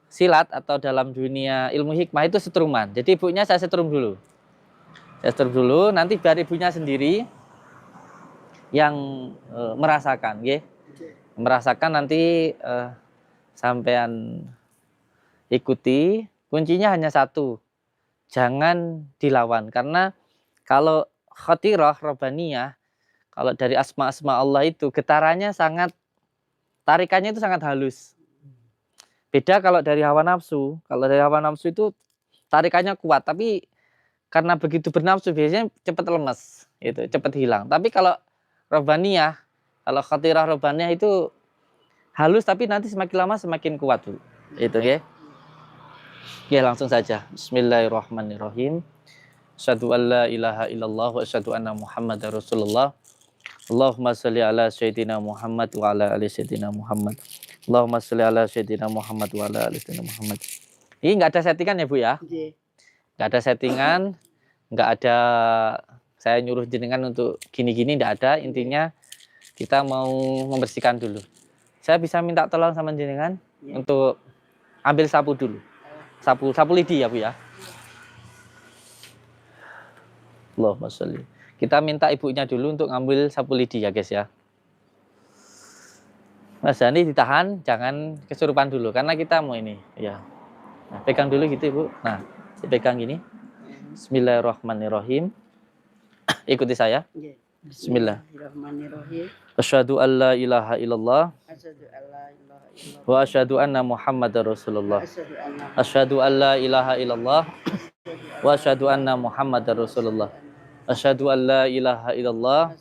Speaker 2: silat atau dalam dunia ilmu hikmah itu setruman. Jadi ibunya saya setrum dulu. Saya setrum dulu, nanti biar ibunya sendiri yang merasakan, ya. Merasakan nanti sampean ikuti. Kuncinya hanya satu, jangan dilawan. Karena kalau khatirah robaniyah, kalau dari asma-asma Allah itu getarannya sangat, tarikannya itu sangat halus. Beda kalau dari hawa nafsu. Kalau dari hawa nafsu itu tarikannya kuat, tapi karena begitu bernafsu biasanya cepat lemes, itu cepat hilang. Tapi kalau robaniyah, kalau khatirah robaniyah itu halus, tapi nanti semakin lama semakin kuat tuh. Itu ya. Ya langsung saja. Bismillahirrahmanirrahim. Asyhadu an la ilaha illallah wa asyhadu anna Muhammadar Rasulullah. Allahumma sholli ala sayyidina Muhammad wa ala ali sayyidina Muhammad. Allahumma sholli ala sayyidina Muhammad wa ala ali sayyidina Muhammad. Ini enggak ada settingan ya Bu ya? Enggak ada settingan, enggak ada saya nyuruh jenengan untuk gini-gini, enggak ada. Intinya kita mau membersihkan dulu. Saya bisa minta tolong sama jenengan untuk ambil sapu dulu. Sapu lidi ya Bu ya. Allahumma sholli. Kita minta ibunya dulu untuk ngambil sapu lidi ya guys ya. Mas Dani ditahan, jangan kesurupan dulu karena kita mau ini ya. Nah, pegang dulu gitu Ibu. Nah, dipegang gini. Bismillahirrahmanirrahim. Ikuti saya. Bismillahirrahmanirrahim. Asyhadu an la ilaha illallah. Wa asyhadu anna Muhammadar Rasulullah. Asyhadu an la ilaha illallah. Wa asyhadu anna Muhammadar Rasulullah. Asyhadu an la ilaha illallah.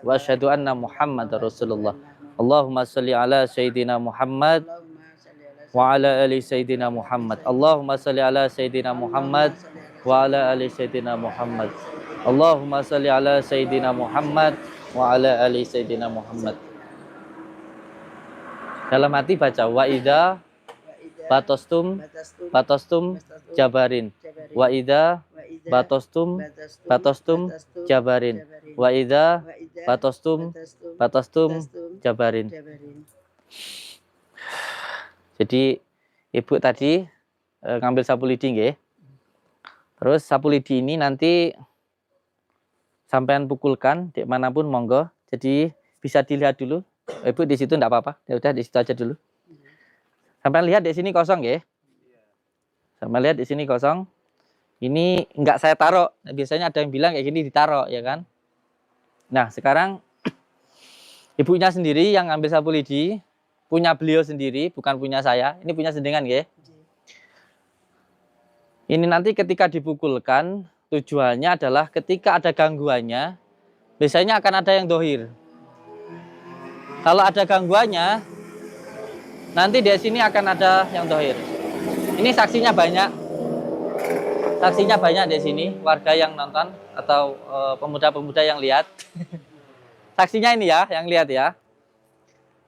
Speaker 2: Wa asyhadu anna Muhammadar Rasulullah. Allahumma sholli ala sayyidina Muhammad wa ala ali sayyidina Muhammad. Allahumma sholli ala sayyidina Muhammad wa ala ali sayyidina Muhammad. Allahumma sholli ala sayyidina Muhammad wa ala ali sayyidina Muhammad. Dalam hati baca wa idza batostum jabarin. Wa idza batostum jabarin. Wa idza batostum jabarin. Jadi ibu tadi ngambil sapu lidi nggih. Terus sapu lidi ini nanti sampean pukulkan di manapun monggo. Jadi bisa dilihat dulu. Ibu di situ enggak apa-apa. Ya udah di situ aja dulu. Sampean lihat di sini kosong nggih. Sampean lihat di sini kosong. Ini enggak saya taruh. Biasanya ada yang bilang kayak gini ditaruh ya kan. Nah, sekarang ibunya sendiri yang ngambil sapu lidi, punya beliau sendiri, bukan punya saya. Ini punya sendengan nggih. Ini nanti ketika dipukulkan, tujuannya adalah ketika ada gangguannya, biasanya akan ada yang dohir. Kalau ada gangguannya, nanti di sini akan ada yang dohir. Ini saksinya banyak. Saksinya banyak di sini, warga yang nonton atau pemuda-pemuda yang lihat.
Speaker 6: saksinya ini ya, yang lihat ya.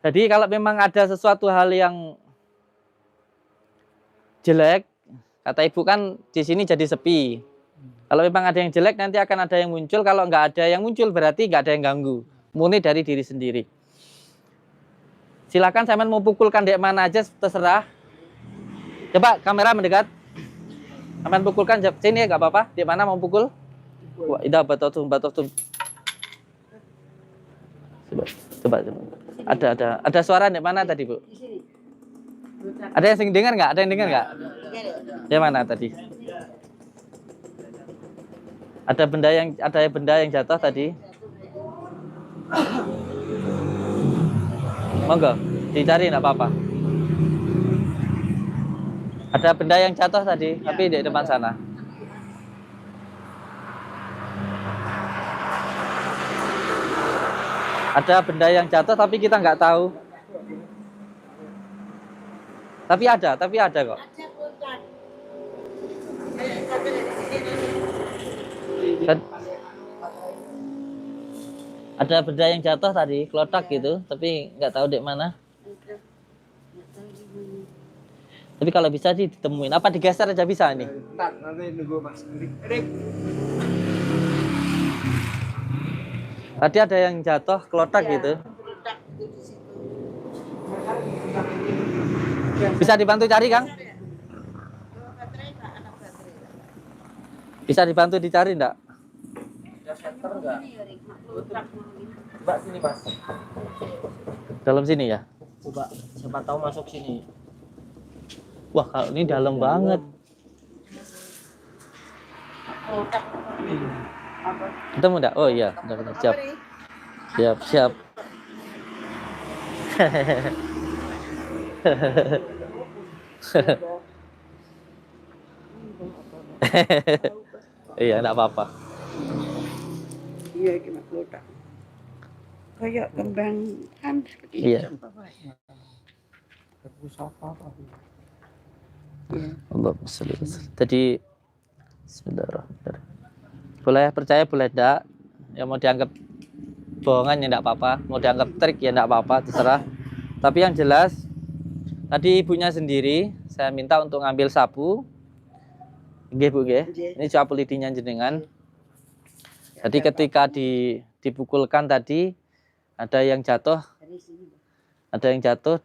Speaker 6: Jadi kalau memang ada sesuatu hal yang jelek, kata ibu kan di sini jadi sepi. Kalau memang ada yang jelek nanti akan ada yang muncul. Kalau nggak ada yang muncul berarti nggak ada yang ganggu. Murni dari diri sendiri. Silakan sampean mau pukulkan dek mana aja terserah. Coba kamera mendekat. Sampean pukulkan sini nggak apa-apa. Dek mana mau pukul? Wah, itu batok. Coba. Ada suara dek mana tadi, Bu? Ada yang dengar nggak? Ada yang dengar nggak? Yang mana tadi? Ada benda yang jatuh tadi. Monggo, dicari nggak apa-apa. Ada benda yang jatuh tadi, tapi di depan sana. Ada benda yang jatuh tapi kita nggak tahu. Tapi ada kok. Ada benda yang jatuh tadi, klotak gitu, tapi nggak tahu di mana. Tapi kalau bisa ditemuin, apa digeser aja bisa ini?
Speaker 5: Ntar, nanti nunggu Mas Erik.
Speaker 6: Tadi ada yang jatuh, klotak gitu. Bisa dibantu cari, Kang? Bisa dibantu dicari enggak?
Speaker 2: Mbak sini Mas.
Speaker 6: Dalam sini ya?
Speaker 2: Coba siapa tahu masuk sini.
Speaker 6: Wah, kalau ini dalam banget. Ketemu enggak? Oh iya, benar. Siap. Siap. Iya, enggak apa-apa.
Speaker 3: Iya, iki mak klothak. Kayak kembang kan seperti
Speaker 6: Iya.
Speaker 3: itu, Bapak.
Speaker 6: Allah Jadi bismillahirrahmanirrahim. Boleh percaya boleh enggak. Ya mau dianggap bohongan ya enggak apa-apa, mau dianggap trik ya enggak apa-apa, terserah. Tapi yang jelas tadi ibunya sendiri saya minta untuk ngambil sapu. Nggih, Bu, nggih. Ini sapu lidinya jenengan. Jadi ketika dipukulkan tadi ada yang jatuh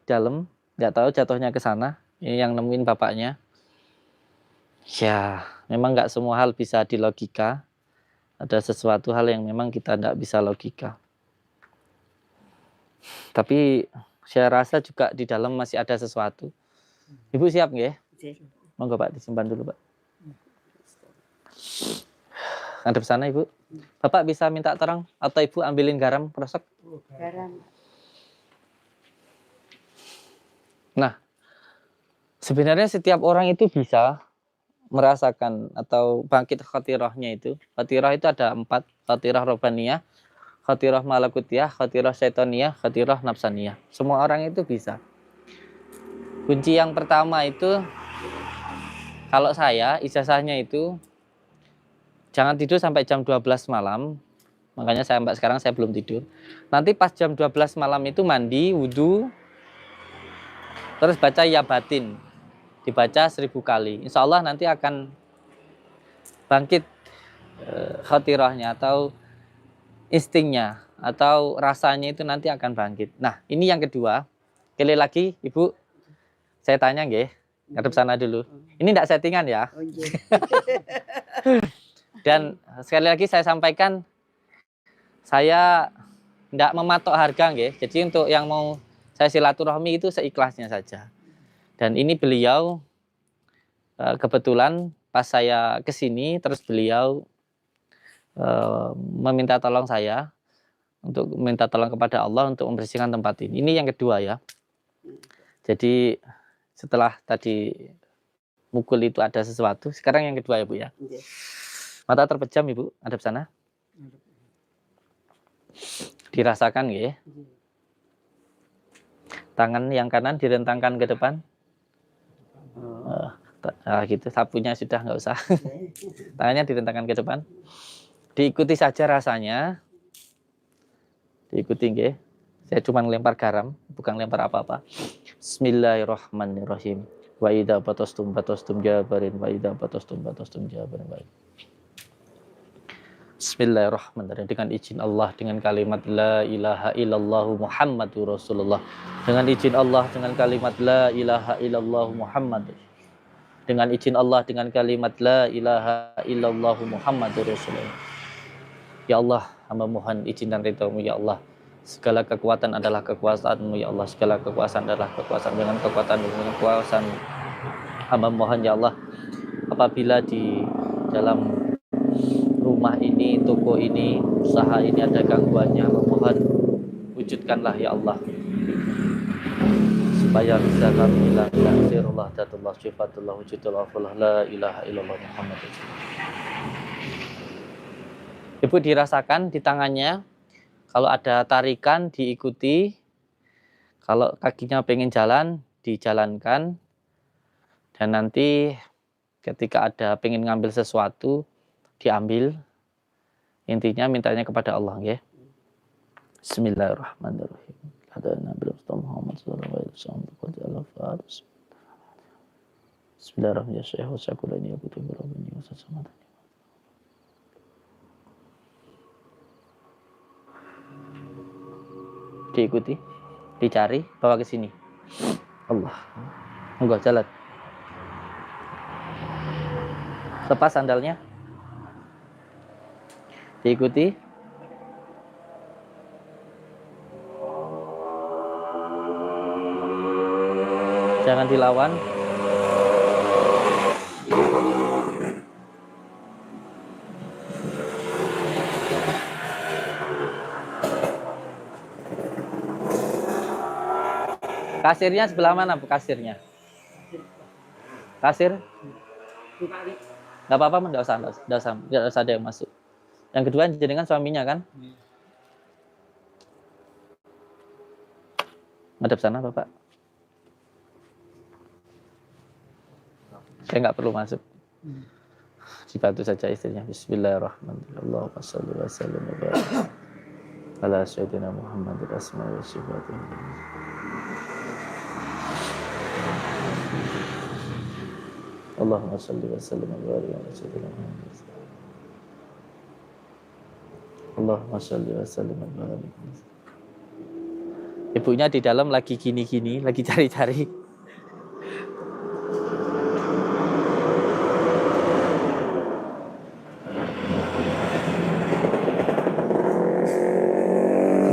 Speaker 6: dalam, nggak tahu jatuhnya ke sana. Ini yang nemuin bapaknya. Ya, memang nggak semua hal bisa dilogika. Ada sesuatu hal yang memang kita nggak bisa logika. Tapi saya rasa juga di dalam masih ada sesuatu. Ibu siap nggih? Monggo Pak, disimpan dulu Pak. Ngadep sana Ibu. Bapak bisa minta terang atau Ibu ambilin garam krosok?
Speaker 3: Garam.
Speaker 6: Nah, sebenarnya setiap orang itu bisa merasakan atau bangkit khatirahnya itu. Khatirah itu ada 4. Khatirah robaniyah, khatirah malakutiyah, khatirah syaitoniyah, khatirah nafsaniyah. Semua orang itu bisa. Kunci yang pertama itu, kalau saya ijazahnya itu jangan tidur sampai jam 12 malam. Makanya sampai sekarang saya belum tidur. Nanti pas jam 12 malam itu mandi, wudhu, terus baca ya batin. Dibaca 1000 kali. Insya Allah nanti akan bangkit khatirahnya atau instingnya atau rasanya itu nanti akan bangkit. Nah, ini yang kedua. Sekali lagi, Ibu, saya tanya nggih, ngadep sana dulu. Ini enggak settingan ya.
Speaker 3: Oh iya.
Speaker 6: Dan sekali lagi saya sampaikan, saya enggak mematok harga nggih. Jadi untuk yang mau saya silaturahmi itu seikhlasnya saja. Dan ini beliau kebetulan pas saya kesini terus beliau meminta tolong saya untuk minta tolong kepada Allah untuk membersihkan tempat ini. Ini yang kedua ya. Jadi setelah tadi mukul itu ada sesuatu, sekarang yang kedua ya Bu ya. Mata terpejam Ibu, hadap sana. Dirasakan ya. Tangan yang kanan direntangkan ke depan. Gitu, sapunya sudah nggak usah. Tangannya direntangkan ke depan. Diikuti saja rasanya. Diikuti nggih. Saya cuma lempar garam, bukan lempar apa-apa. Bismillahirrahmanirrahim. Wa idza batastum jabarin wa idza batastum jabarin. Bismillahirrahmanirrahim. Dengan izin Allah, dengan kalimat la ilaha illallah Muhammadur Rasulullah. Dengan izin Allah, dengan kalimat la ilaha illallah Muhammad. Dengan izin Allah, dengan kalimat la ilaha illallah Muhammadur Rasulullah. Ya Allah, hamba mohon izin dan ridha-Mu ya Allah. Segala kekuatan adalah kekuasaan-Mu ya Allah. Segala kekuasaan adalah kekuasaan, dengan kekuatan dengan kekuasaan. Hamba mohon ya Allah, apabila di dalam rumah ini, toko ini, usaha ini ada gangguannya, mohon wujudkanlah ya Allah, supaya bisa kami la ilaha illallah datullah syifatullah wujudullah la ilaha illallah Muhammad. Ibu dirasakan di tangannya, kalau ada tarikan diikuti, kalau kakinya pengen jalan dijalankan, dan nanti ketika ada pengen ngambil sesuatu diambil. Intinya mintanya kepada Allah ya. Bismillahirrahmanirrahim. Hadana bil Muhammad sallallahu alaihi wasallam. Bismillahirrahmanirrahim. Diikuti, dicari, bawa ke sini. Allah. Enggak jalan. Lepas sandalnya. Diikuti. Jangan dilawan. Kasirnya sebelah mana, Bu, kasirnya? Kasir? Enggak apa-apa, enggak usah ada yang masuk. Yang kedua jenengan suaminya kan? Ngadep sana Bapak. Saya nggak perlu masuk. Dibantu saja istrinya. Bismillahirrahmanirrahim. Allahumma shalli wa sallim wa barik ala sayyidina Muhammad asma wa sifatihi. Allahumma shalli wa sallim wa barik ala sayyidina Muhammad. Allahumma shalli wa sallim wa barik. Ibunya di dalam lagi gini-gini, lagi cari-cari.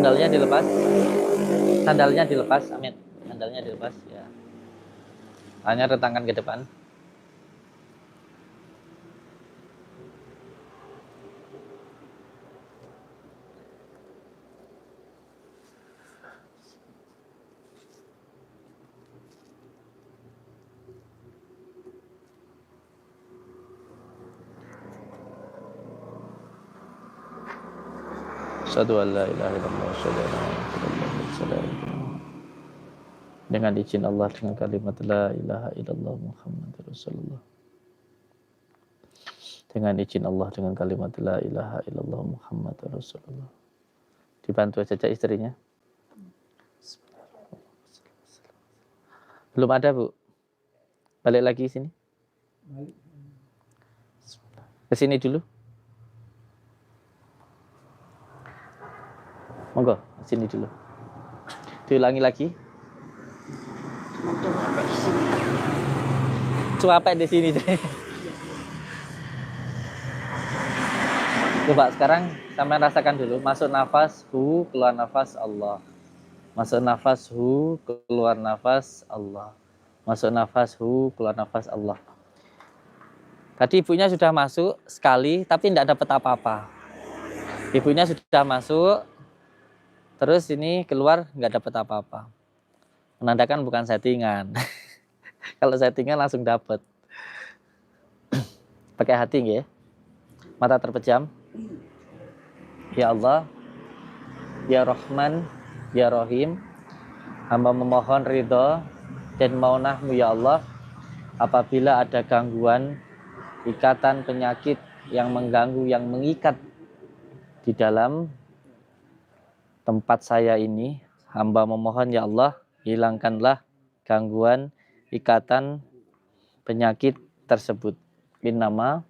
Speaker 6: Sandalnya dilepas. Sandalnya dilepas, amin. Sandalnya dilepas, ya. Hanya rentangkan ke depan. Asyhadu an la ilaha illallah wa asyhadu anna Muhammadan rasulullah. Dengan izin Allah, dengan kalimat la ilaha illallah Muhammadur Rasulullah. Dengan izin Allah, dengan kalimat la ilaha illallah Muhammadur Rasulullah. Dibantu saja istrinya. Belum ada, Bu. Balik lagi sini. Ke sini dulu. Monggo, sini dulu. Diulangi lagi. Cuapek di sini. Coba sekarang sampai rasakan dulu. Masuk nafas hu, keluar nafas Allah. Masuk nafas hu, keluar nafas Allah. Masuk nafas hu, keluar nafas Allah. Tadi ibunya sudah masuk sekali, tapi tidak dapat apa-apa. Ibunya sudah masuk. Terus ini keluar nggak dapat apa-apa. Menandakan bukan settingan. Kalau settingan langsung dapat. Pakai hati nggih. Mata terpejam. Ya Allah, ya Rahman, ya Rahim. Hamba memohon ridho dan maunah-Mu ya Allah. Apabila ada gangguan, ikatan penyakit yang mengganggu, yang mengikat di dalam tempat saya ini, hamba memohon ya Allah, hilangkanlah gangguan, ikatan, penyakit tersebut. Innama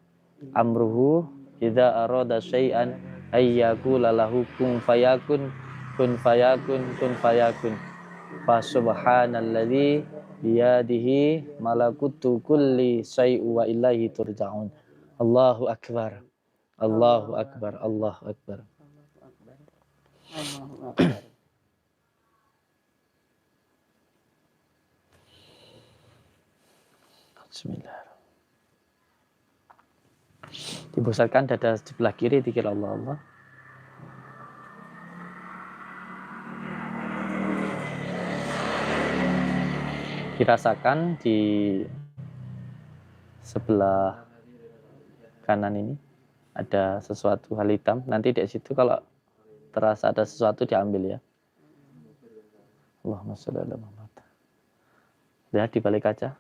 Speaker 6: amruhu idza arada syai'an ayyakula lahu kun fayakun, kun fayakun, kun fayakun. Fa subhanalladzi biyadihi malakutu kulli syai'in wa ilaihi turja'un. Allahu akbar. Allahu akbar. Allahu akbar.
Speaker 3: Allahu Akbar.
Speaker 6: Bismillah. Dibesarkan dada sebelah kiri, dikir Allah Allah. Dirasakan di sebelah kanan ini ada sesuatu hal hitam. Nanti di situ kalau terasa ada sesuatu diambil ya. Allahumma sholli ala Muhammad. Lihat di balik kaca.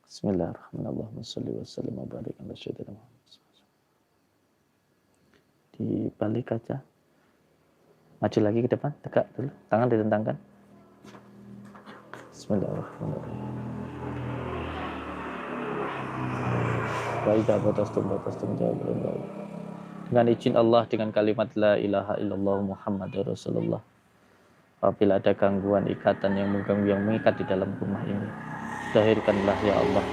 Speaker 6: Bismillahirrahmanirrahim. Shalli wa sallim wa barik ala sayyidina Muhammad. Di balik kaca. Maju lagi ke depan, tegak dulu. Tangan ditentangkan. Bismillahirrahmanirrahim. Wa idza batastum jawab. Dengan izin Allah, dengan kalimat la ilaha illallah Muhammadur Rasulullah. Apabila ada gangguan, ikatan yang mengganggu, yang mengikat di dalam rumah ini, lahirkanlah ya Allah.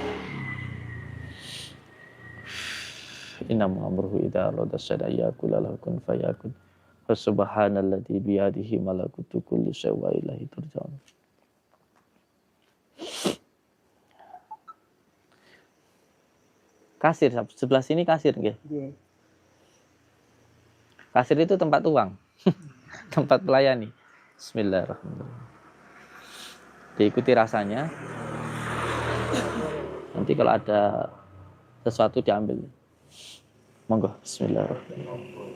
Speaker 6: Innamu amruhu idza arada syai'an yaqulu lahu kun fayakun. Fa subhanalladzi biyadihi malakutu kulli syai'in wa ilaihi turja'un. Kasir sebelah sini kasir nggih.
Speaker 3: Nggih.
Speaker 6: Kasir itu tempat uang. Tempat pelayani. Bismillahirrahmanirrahim. Diikuti rasanya. Nanti kalau ada sesuatu diambil. Monggo. Bismillahirrahmanirrahim.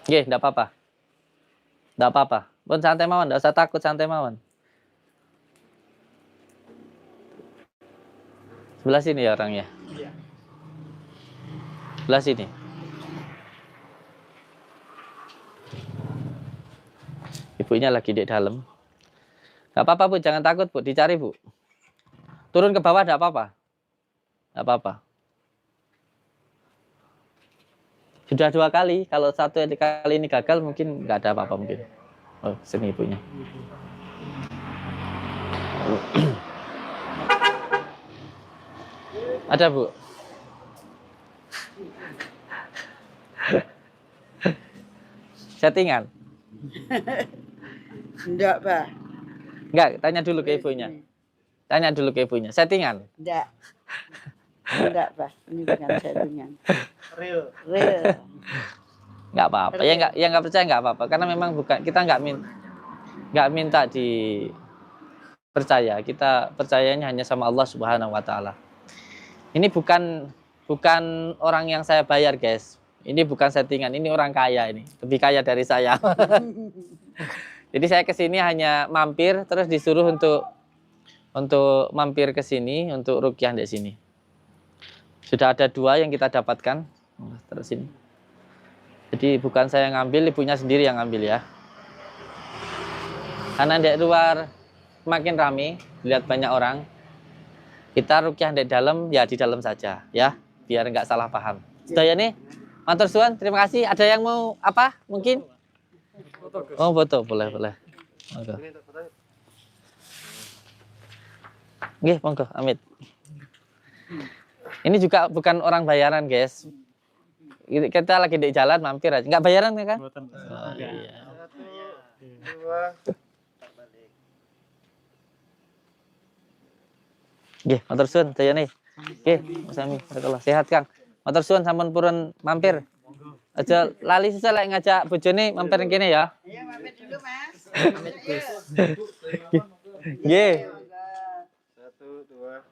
Speaker 6: Nggih, enggak apa-apa. Enggak apa-apa. Pun santai mawon, enggak usah takut, santai mawon. Sebelah sini ya orangnya.
Speaker 5: Iya.
Speaker 6: Sebelah sini. Ibunya lagi di dalam. Enggak apa-apa, Bu, jangan takut, Bu, dicari, Bu. Turun ke bawah enggak apa-apa. Enggak apa-apa. Sudah 2 kali, kalau 1 kali ini gagal mungkin nggak ada apa-apa mungkin. Oh, sini ibunya. Ada, Bu. Settingan?
Speaker 3: Enggak, Pak.
Speaker 6: Enggak, tanya dulu ke ibunya. Tanya dulu ke ibunya. Settingan?
Speaker 3: Enggak. Enggak, Pak. Ini bukan settingan.
Speaker 5: Real.
Speaker 3: Real.
Speaker 6: Nggak apa-apa. Ya nggak percaya nggak apa-apa. Karena memang bukan kita nggak minta dipercaya. Kita percayanya hanya sama Allah Subhanahu Wa Taala. Ini bukan orang yang saya bayar, guys. Ini bukan settingan. Ini orang kaya ini. Lebih kaya dari saya. Jadi saya kesini hanya mampir, terus disuruh untuk mampir ke sini untuk ruqyah di sini. Sudah ada 2 yang kita dapatkan. Terus ini. Jadi bukan saya yang ngambil, ibunya sendiri yang ngambil ya. Karena di luar makin ramai, lihat banyak orang. Kita ruqyah di dalam, ya di dalam saja ya, biar nggak salah paham. Sudah ya nih, matur suwun, terima kasih. Ada yang mau apa? Mungkin? Oh, foto, boleh. Monggo. Nggih, monggo, amit. Ini juga bukan orang bayaran, guys. Kita lagi di jalan mampir aja. Nggak bayaran kan? Oh, iya. 1, 2. Nggih, matur suwun saya nih. Nggih, Mas Ami, barakallah. Sehat, Kang. Matur suwun sampun purun mampir. Aja lali sisa lek ngajak bojone mampir kene ya.
Speaker 3: Iya, mampir dulu, Mas.
Speaker 6: Nggih.
Speaker 5: 1, 2.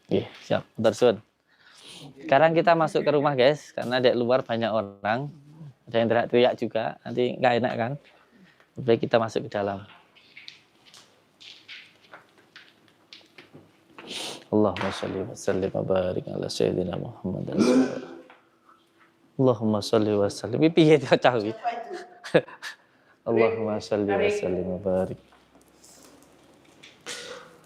Speaker 6: Nggih, siap. Matur suwun. Sekarang kita masuk ke rumah guys, karena di luar banyak orang, ada yang teriak-teriak juga, nanti nggak enak kan. Baik kita masuk ke dalam. Allahumma sholli wa sallim wa barik ala sayyidina Muhammad. Allahumma sholli wa sallim. Piye to cah iki? Allahumma sholli wa sallim wa barik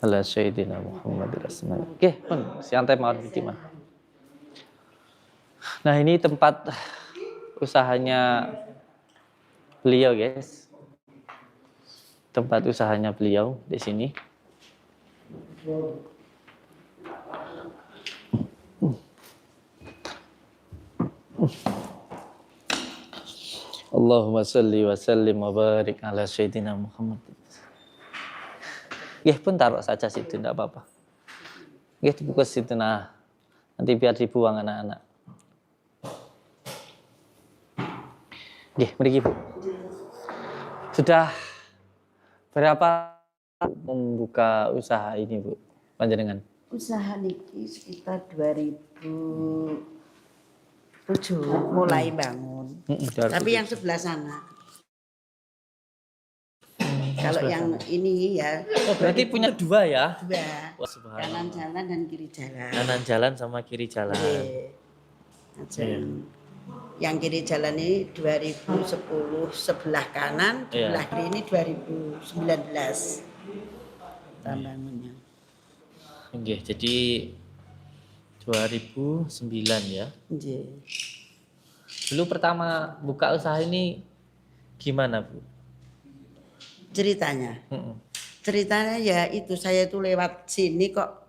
Speaker 6: ala sayyidina Muhammad rasman. Oke, pun santai mawon iki mah. Nah, ini tempat usahanya beliau, guys. Tempat usahanya beliau di sini. Allahumma salli wa sallim wa barik ala sayyidina Muhammad. Ya pun taruh saja situ, tidak apa-apa. Ya dibungkus situ, nah nanti biar dibuang anak-anak. Ya, mari Bu. Sudah berapa membuka usaha ini Bu, panjenengan?
Speaker 3: Usaha niki sekitar 2007 mulai bangun. Tapi yang sebelah sana. Kalau yang ini ya
Speaker 6: Oh, berarti punya dua ya?
Speaker 3: dua.
Speaker 6: Wah, subhanallah.
Speaker 3: Kanan jalan dan kiri jalan.
Speaker 6: Kanan jalan sama kiri jalan.
Speaker 3: Yang kiri jalan ini 2010 sebelah kanan, sebelah kiri ini 2019 tambangannya.
Speaker 6: Oke, jadi 2009 ya.
Speaker 3: Nggih.
Speaker 6: Dulu pertama buka usaha ini gimana Bu?
Speaker 3: Ceritanya ya itu saya itu lewat sini kok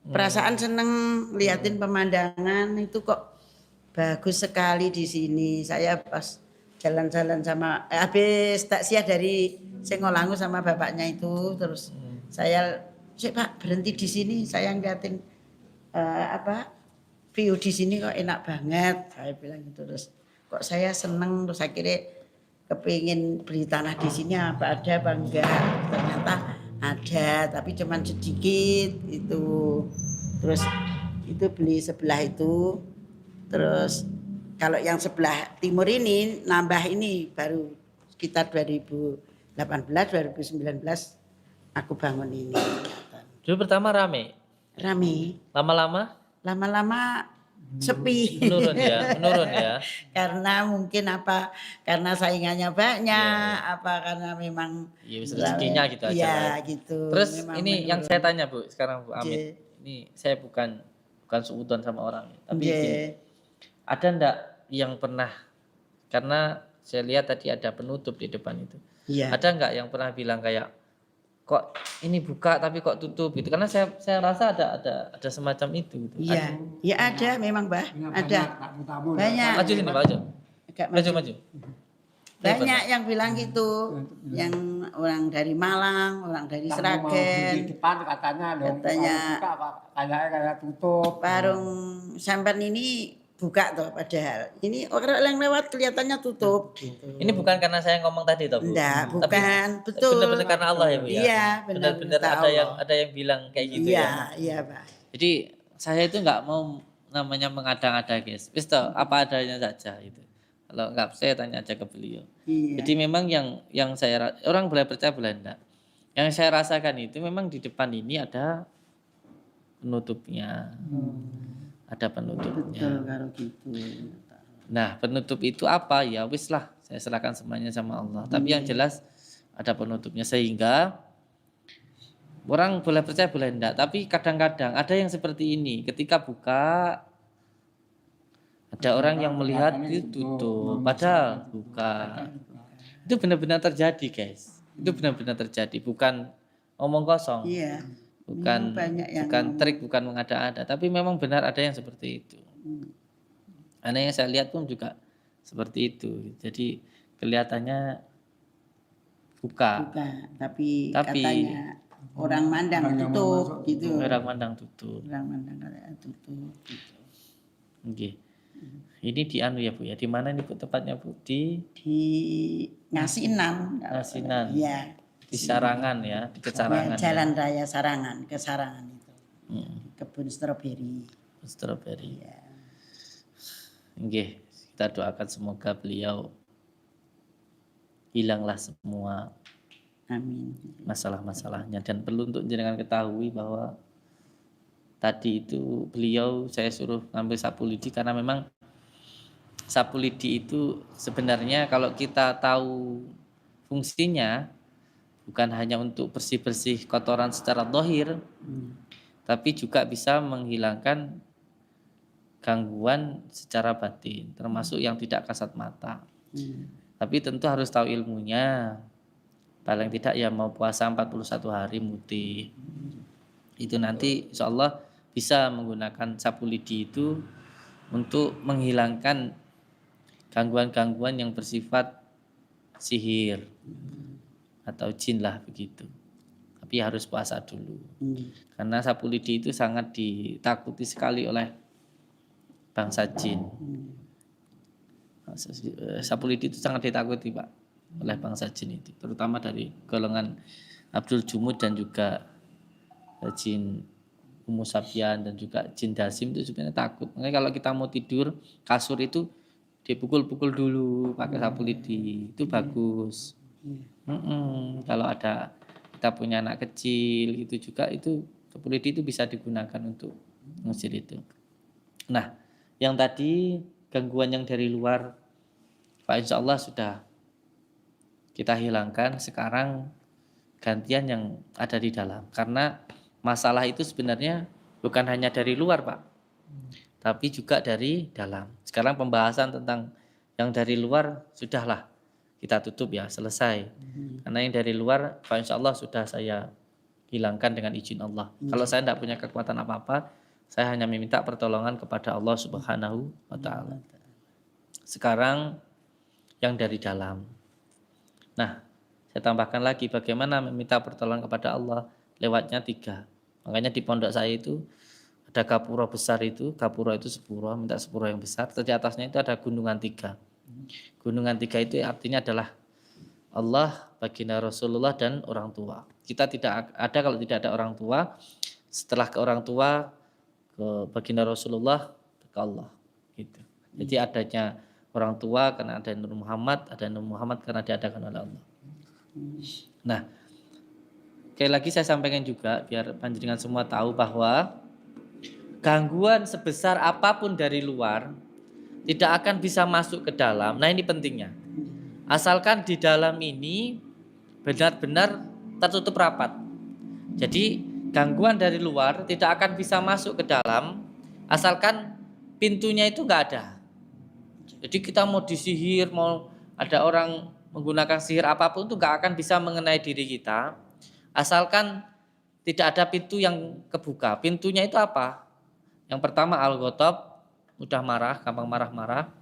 Speaker 3: perasaan seneng liatin pemandangan itu kok bagus sekali di sini. Saya pas jalan-jalan sama habis takziah dari Sengolangu sama bapaknya itu terus saya Pak berhenti di sini saya ngeliatin view di sini kok enak banget saya bilang gitu terus kok saya seneng terus akhirnya kepingin beli tanah di sini apa ada apa enggak ternyata ada tapi cuman sedikit itu terus itu beli sebelah itu terus kalau yang sebelah timur ini nambah ini baru sekitar 2018 2019 aku bangun ini.
Speaker 6: Dulu pertama rame. Lama-lama
Speaker 3: Sepi.
Speaker 6: menurun ya.
Speaker 3: Karena mungkin karena saingannya banyak, karena memang
Speaker 6: Iya, rezekinya gitu aja.
Speaker 3: Iya,
Speaker 6: lah.
Speaker 3: gitu.
Speaker 6: Terus
Speaker 3: Memang
Speaker 6: ini
Speaker 3: menurun.
Speaker 6: yang saya tanya Bu, sekarang Bu Amit. Ini saya bukan suudon sama orang, tapi gini, ada ndak yang pernah karena saya lihat tadi ada penutup di depan itu.
Speaker 3: Iya.
Speaker 6: Ada nggak yang pernah bilang kayak kok ini buka tapi kok tutup gitu? Karena saya rasa ada semacam itu. Gitu.
Speaker 3: Iya, ya ada memang Mbah, ada banyak.
Speaker 6: Maju sini, maju.
Speaker 3: Agak
Speaker 6: Maju.
Speaker 3: Banyak yang bilang gitu, yang orang dari Malang, orang dari Sragen.
Speaker 7: Di depan katanya kayak tutup.
Speaker 3: Warung sampean ini buka toh padahal ini orang yang lewat kelihatannya tutup gitu.
Speaker 6: Ini bukan karena saya ngomong tadi toh Bu.
Speaker 3: Enggak,
Speaker 6: Tapi
Speaker 3: bukan, betul.
Speaker 6: Benar-benar karena Allah ya Bu ya.
Speaker 3: Iya,
Speaker 6: Benar-benar ada yang bilang kayak gitu ya.
Speaker 3: Iya, Pak.
Speaker 6: Jadi saya itu nggak mau namanya mengada-ngada guys. Wis toh, apa adanya saja itu. Kalau nggak saya tanya aja ke beliau.
Speaker 3: Iya.
Speaker 6: Jadi memang yang saya orang boleh percaya boleh enggak. Yang saya rasakan itu memang di depan ini ada penutupnya. Ada penutupnya.
Speaker 3: Betul kalau gitu.
Speaker 6: Nah, penutup itu apa? Ya wis lah, saya serahkan semuanya sama Allah. Tapi yang jelas ada penutupnya sehingga orang boleh percaya boleh enggak, tapi kadang-kadang ada yang seperti ini, ketika buka ada orang yang melihat itu tutup, padahal buka. Itu benar-benar terjadi, guys. Itu benar-benar terjadi, bukan omong kosong.
Speaker 3: Iya.
Speaker 6: Bukan trik, bukan mengada-ada, tapi memang benar ada yang seperti itu. Karena yang saya lihat pun juga seperti itu. Jadi kelihatannya buka.
Speaker 3: Tapi katanya orang mandang tutup gitu.
Speaker 6: Orang mandang tutup.
Speaker 3: Orang mandang tutup gitu.
Speaker 6: Oke. Ini di anu ya Bu ya. Di mana ini Bu tepatnya Bu? Di
Speaker 3: Ngasinan.
Speaker 6: Ngasinan.
Speaker 3: Iya.
Speaker 6: Di Sarangan ya, di Kesarangan.
Speaker 3: Jalan Raya Sarangan, ke Sarangan itu. Kebun stroberi.
Speaker 2: Strawberry. Nggih, kita doakan semoga beliau hilanglah semua
Speaker 3: Amin.
Speaker 2: masalah-masalahnya, dan perlu untuk jenengan ketahui bahwa tadi itu beliau saya suruh ngambil sapu lidi karena memang sapu lidi itu sebenarnya kalau kita tahu fungsinya bukan hanya untuk bersih-bersih kotoran secara zahir, tapi juga bisa menghilangkan gangguan secara batin, termasuk yang tidak kasat mata. Tapi tentu harus tahu ilmunya. Paling tidak ya mau puasa 41 hari mutih. Itu nanti insya Allah bisa menggunakan sapu lidi itu untuk menghilangkan gangguan-gangguan yang bersifat sihir atau jin lah begitu. Tapi harus puasa dulu. Karena sapu lidi itu sangat ditakuti sekali oleh bangsa jin. Sapu lidi itu sangat ditakuti Pak oleh bangsa jin itu, terutama dari golongan Abdul Jumud dan juga jin Ummu Sabian dan juga jin Dasim itu sebenarnya takut. Makanya kalau kita mau tidur kasur itu dipukul-pukul dulu pakai sapu lidi, itu bagus. Kalau ada kita punya anak kecil itu juga, itu sapu lidi itu bisa digunakan untuk ngusir itu. Nah, yang tadi gangguan yang dari luar, Pak, insya Allah sudah kita hilangkan. Sekarang gantian yang ada di dalam, karena masalah itu sebenarnya bukan hanya dari luar Pak, tapi juga dari dalam. Sekarang pembahasan tentang yang dari luar sudahlah kita tutup ya, selesai. Karena yang dari luar Pak, insya Allah sudah saya hilangkan dengan izin Allah. Kalau saya tidak punya kekuatan apa-apa, saya hanya meminta pertolongan kepada Allah Subhanahu wa Ta'ala. Sekarang yang dari dalam. Nah, saya tambahkan lagi bagaimana meminta pertolongan kepada Allah, lewatnya 3. Makanya di pondok saya itu ada gapura besar itu, gapura itu sepuro, minta sepuro yang besar. Terus di atasnya itu ada gunungan 3. Gunungan 3 itu artinya adalah Allah, baginda Rasulullah, dan orang tua. Kita tidak ada kalau tidak ada orang tua. Setelah ke orang tua, ke baginda Rasulullah, ke Allah gitu. Jadi adanya orang tua karena ada Nur Muhammad, ada Nur Muhammad karena diadakan oleh Allah. Nah, sekali lagi saya sampaikan juga biar panjenengan semua tahu bahwa gangguan sebesar apapun dari luar tidak akan bisa masuk ke dalam. Nah, ini pentingnya. Asalkan di dalam ini benar-benar tertutup rapat. Jadi gangguan dari luar tidak akan bisa masuk ke dalam asalkan pintunya itu nggak ada. Jadi kita mau disihir, mau ada orang menggunakan sihir apapun itu nggak akan bisa mengenai diri kita asalkan tidak ada pintu yang kebuka. Pintunya itu apa? Yang pertama al-ghotab, mudah marah, gampang marah-marah.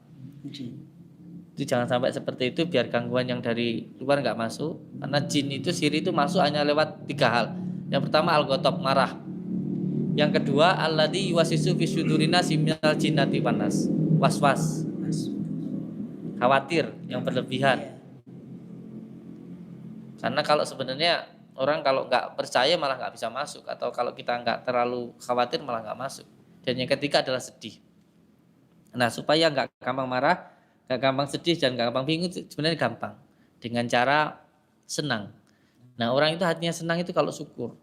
Speaker 2: Itu jangan sampai seperti itu biar gangguan yang dari luar nggak masuk. Karena jin itu, sihir itu masuk hanya lewat 3 hal. Yang pertama al-ghotab, marah. Yang kedua alladzi yuwasisu fi sudurina minal jinnati wanas, was-was, khawatir yang berlebihan. Karena kalau sebenarnya orang kalau nggak percaya malah nggak bisa masuk, atau kalau kita nggak terlalu khawatir malah nggak masuk. Dan yang ketiga adalah sedih. Nah, supaya nggak gampang marah, nggak gampang sedih, dan nggak gampang bingung, sebenarnya gampang dengan cara senang. Nah, orang itu hatinya senang itu kalau syukur.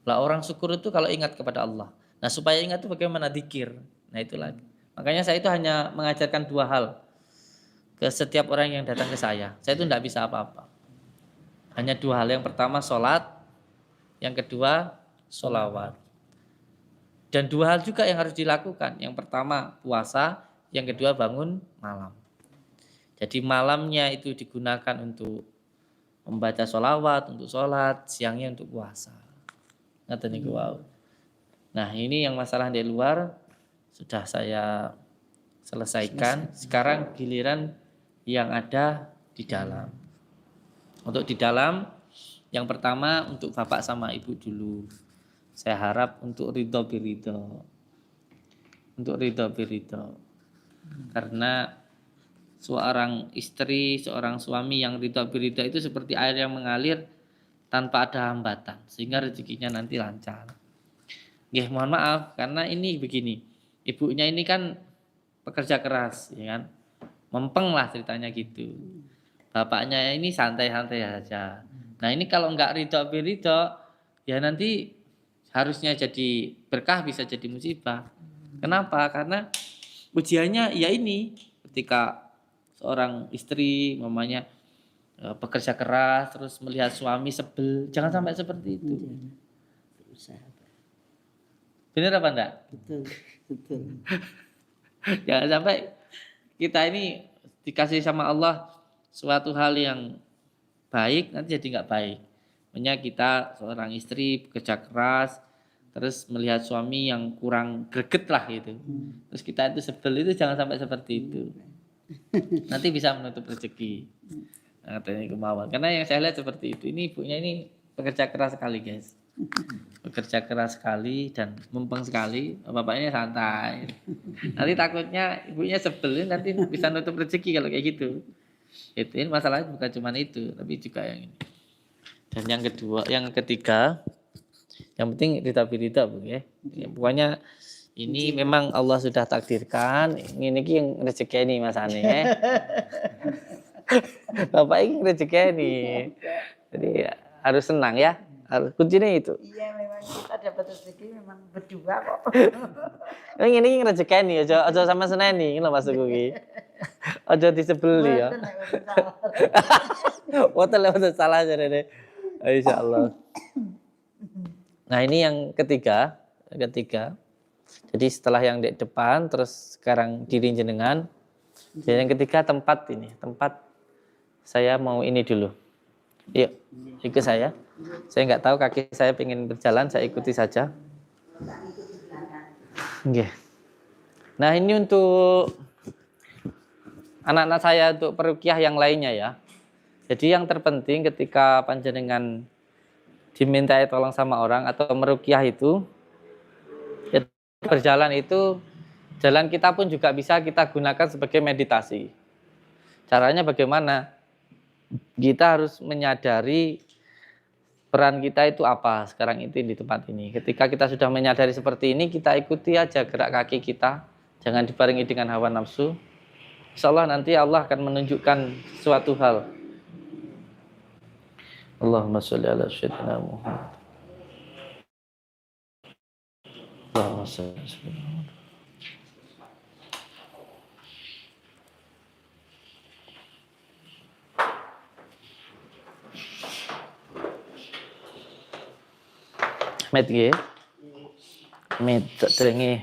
Speaker 2: Lah, orang syukur itu kalau ingat kepada Allah. Nah, supaya ingat itu bagaimana? Dzikir. Nah, itu lagi. Makanya saya itu hanya mengajarkan 2 hal ke setiap orang yang datang ke saya. Saya itu tidak bisa apa-apa. Hanya 2 hal. Yang pertama sholat, yang kedua sholawat. Dan 2 hal juga yang harus dilakukan. Yang pertama puasa, yang kedua bangun malam. Jadi malamnya itu digunakan untuk membaca sholawat, untuk sholat, siangnya untuk puasa. Nah, ini yang masalah di luar sudah saya selesaikan. Sekarang giliran yang ada di dalam. Untuk di dalam, yang pertama untuk bapak sama ibu dulu. Saya harap untuk ridho biridho. Untuk ridho biridho. Karena seorang istri, seorang suami yang ridho biridho itu seperti air yang mengalir tanpa ada hambatan, sehingga rezekinya nanti lancar. Mohon maaf karena ini begini.
Speaker 6: ibunya ini kan pekerja keras, ya kan, mempeng lah ceritanya gitu. Bapaknya ini santai-santai saja. Nah ini kalau nggak ridho, ya nanti harusnya jadi berkah bisa jadi musibah. Kenapa? Karena ujiannya ya ini ketika seorang istri mamanya pekerja keras terus melihat suami sebel, jangan sampai seperti itu.
Speaker 3: Berusaha.
Speaker 6: Benar apa enggak?
Speaker 3: Betul, betul.
Speaker 6: Jangan sampai kita ini dikasih sama Allah suatu hal yang baik nanti jadi nggak baik. Makanya kita seorang istri bekerja keras terus melihat suami yang kurang greget lah gitu. Terus kita itu sebel, itu jangan sampai seperti itu. Nanti bisa menutup rezeki. Nah, katanya kemauan. Karena yang saya lihat seperti itu. Ini ibunya ini pekerja keras sekali, guys. Bekerja keras sekali dan mumpeng sekali, bapaknya santai. Nanti takutnya ibunya sebel, nanti bisa nutup rezeki kalau kayak gitu. Itu ini masalahnya bukan cuma itu, tapi juga yang ini. Dan yang kedua, yang ketiga, yang penting rita-birita Bu ya. Ya, pokoknya ini memang Allah sudah takdirkan. Ini yang rezeki ini Mas Ane. Bapak ini rezeki ini. Jadi harus senang ya. Harus kuncinya itu.
Speaker 3: Iya, memang kita dapat rezeki memang berdua kok.
Speaker 6: Ini rezeki ini aja sama seneni lho Mas Tugu. Aja disebeli ya. Woten lewat salah aja deh. Insyaallah. Nah, ini yang ketiga. Jadi setelah yang di depan terus sekarang diri jenengan. Dan yang ketiga tempat ini. Tempat saya mau ini dulu. Yuk, ikut saya. Saya nggak tahu kaki saya pengen berjalan, saya ikuti saja. Oke. Nah, ini untuk anak-anak saya untuk peruqyah yang lainnya ya. Jadi yang terpenting ketika panjenengan dimintai tolong sama orang atau meruqyah itu ya, berjalan itu jalan kita pun juga bisa kita gunakan sebagai meditasi. Caranya bagaimana? Kita harus menyadari peran kita itu apa sekarang itu di tempat ini. Ketika kita sudah menyadari seperti ini, kita ikuti aja gerak kaki kita. Jangan dibarengi dengan hawa nafsu. Insya Allah nanti Allah akan menunjukkan suatu hal. Allahumma sholli ala sayyidina Muhammad. Allahumma sholli ala sayyidina Muhammad. Met nggih. Met terengi.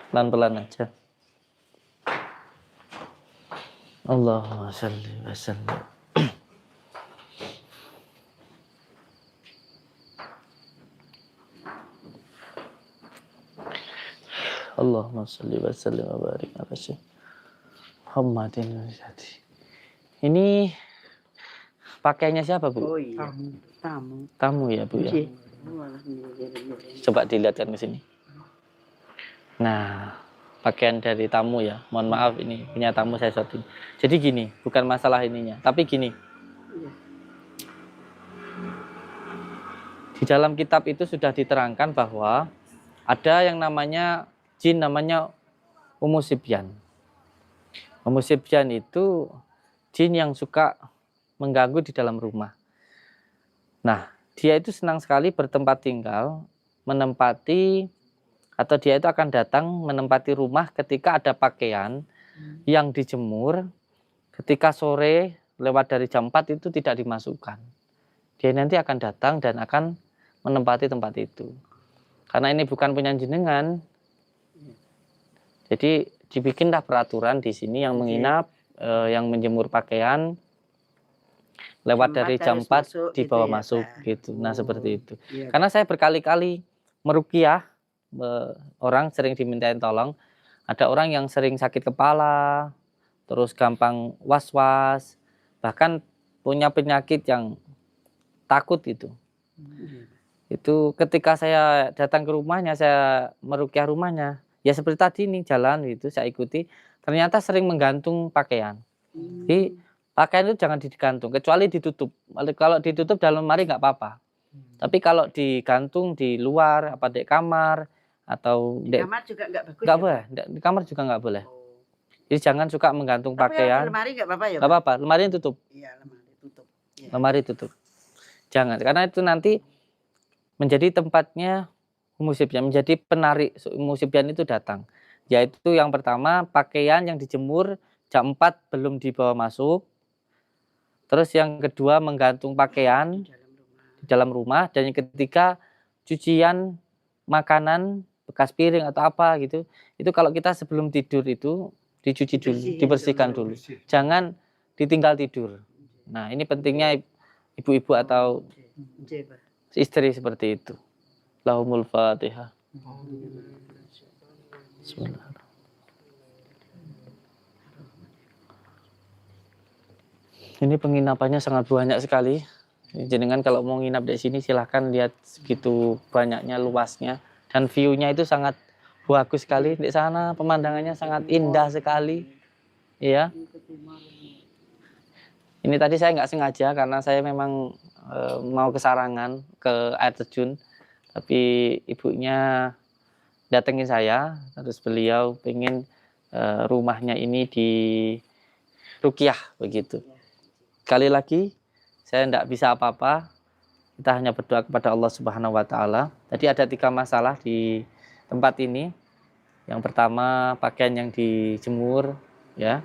Speaker 6: Pelan-pelan aja. Allahumma shalli wa sallim. Allahumma shalli wa sallim wa barik ala Muhammadin. Ini pakaiannya siapa, Bu?
Speaker 3: Oh iya, tamu.
Speaker 6: Tamu ya, Bu ya.
Speaker 3: Walah,
Speaker 6: Coba dilihatkan ke sini. Nah, pakaian dari tamu ya. Mohon maaf ini punya tamu saya suatu. Jadi gini, bukan masalah ininya, tapi gini. Di dalam kitab itu sudah diterangkan bahwa ada yang namanya jin namanya Umusibyan. Umusibyan itu jin yang suka mengganggu di dalam rumah. Nah, dia itu senang sekali bertempat tinggal, menempati atau dia itu akan datang menempati rumah ketika ada pakaian yang dijemur ketika sore lewat dari jam 4 itu tidak dimasukkan. Dia nanti akan datang dan akan menempati tempat itu. Karena ini bukan punya jenengan. Jadi dibikinlah peraturan di sini yang menginap, yang menjemur pakaian lewat dari jam 4 dibawa masuk gitu. Nah, seperti itu. Karena saya berkali-kali meruqyah orang sering dimintain tolong. Ada orang yang sering sakit kepala, terus gampang was-was, bahkan punya penyakit yang takut itu. Itu ketika saya datang ke rumahnya, saya meruqyah rumahnya, ya seperti tadi nih jalan itu saya ikuti, ternyata sering menggantung pakaian. Jadi pakaian itu jangan digantung, kecuali ditutup. Kalau ditutup dalam lemari nggak apa-apa. Tapi kalau digantung di luar, apa di kamar atau
Speaker 3: Di kamar juga nggak bagus.
Speaker 6: nggak
Speaker 3: ya,
Speaker 6: boleh, di kamar juga nggak boleh.
Speaker 3: Pak?
Speaker 6: Jadi jangan suka menggantung
Speaker 3: Tapi kalau di
Speaker 6: pakaian.
Speaker 3: lemari nggak apa-apa ya,
Speaker 6: Nggak
Speaker 3: Pak?
Speaker 6: apa-apa, lemari tutup.
Speaker 3: Iya, lemari tutup. Iya.
Speaker 6: Lemari tutup. Jangan, karena itu nanti menjadi tempatnya humusibyan, menjadi penarik humusibyan itu datang. Yaitu yang pertama, pakaian yang dijemur jam 4 belum dibawa masuk. Terus yang kedua, menggantung pakaian di dalam rumah. Dan yang ketiga, cucian makanan, bekas piring atau apa gitu. Itu kalau kita sebelum tidur itu dicuci dulu, dibersihkan dulu. Jangan ditinggal tidur. Nah, ini pentingnya ibu-ibu atau
Speaker 3: Iya, Pak.
Speaker 6: istri seperti itu. Lahumul Fatihah. Bismillah. Ini penginapannya sangat banyak sekali. Jenengan kalau mau nginap di sini silahkan lihat segitu banyaknya luasnya dan view-nya itu sangat bagus sekali di sana, pemandangannya sangat indah sekali. Iya. Ini tadi saya nggak sengaja karena saya memang mau ke Sarangan, ke air terjun, tapi ibunya datengin saya, terus beliau pengen rumahnya ini di Ruqyah begitu. Sekali lagi, saya tidak bisa apa-apa. Kita hanya berdoa kepada Allah Subhanahu wa Ta'ala. Tadi ada 3 masalah di tempat ini. Yang pertama, pakaian yang dijemur, ya.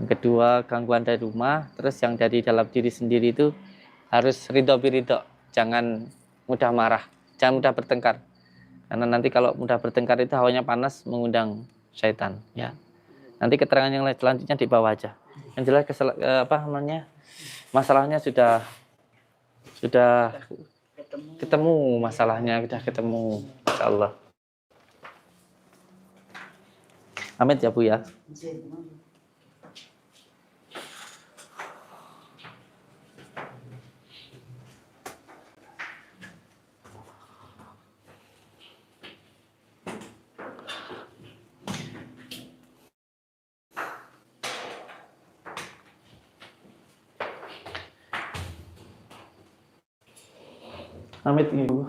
Speaker 6: Yang kedua, gangguan dari rumah. Terus yang dari dalam diri sendiri itu harus ridho biridho. Jangan mudah marah, jangan mudah bertengkar. Karena nanti kalau mudah bertengkar itu hawanya panas, mengundang syaitan, ya. Nanti keterangan yang selanjutnya di bawah aja. Yang jelas masalahnya sudah ketemu masalahnya, sudah ketemu, insyaallah. Amit ya Bu ya. Amit Ibu,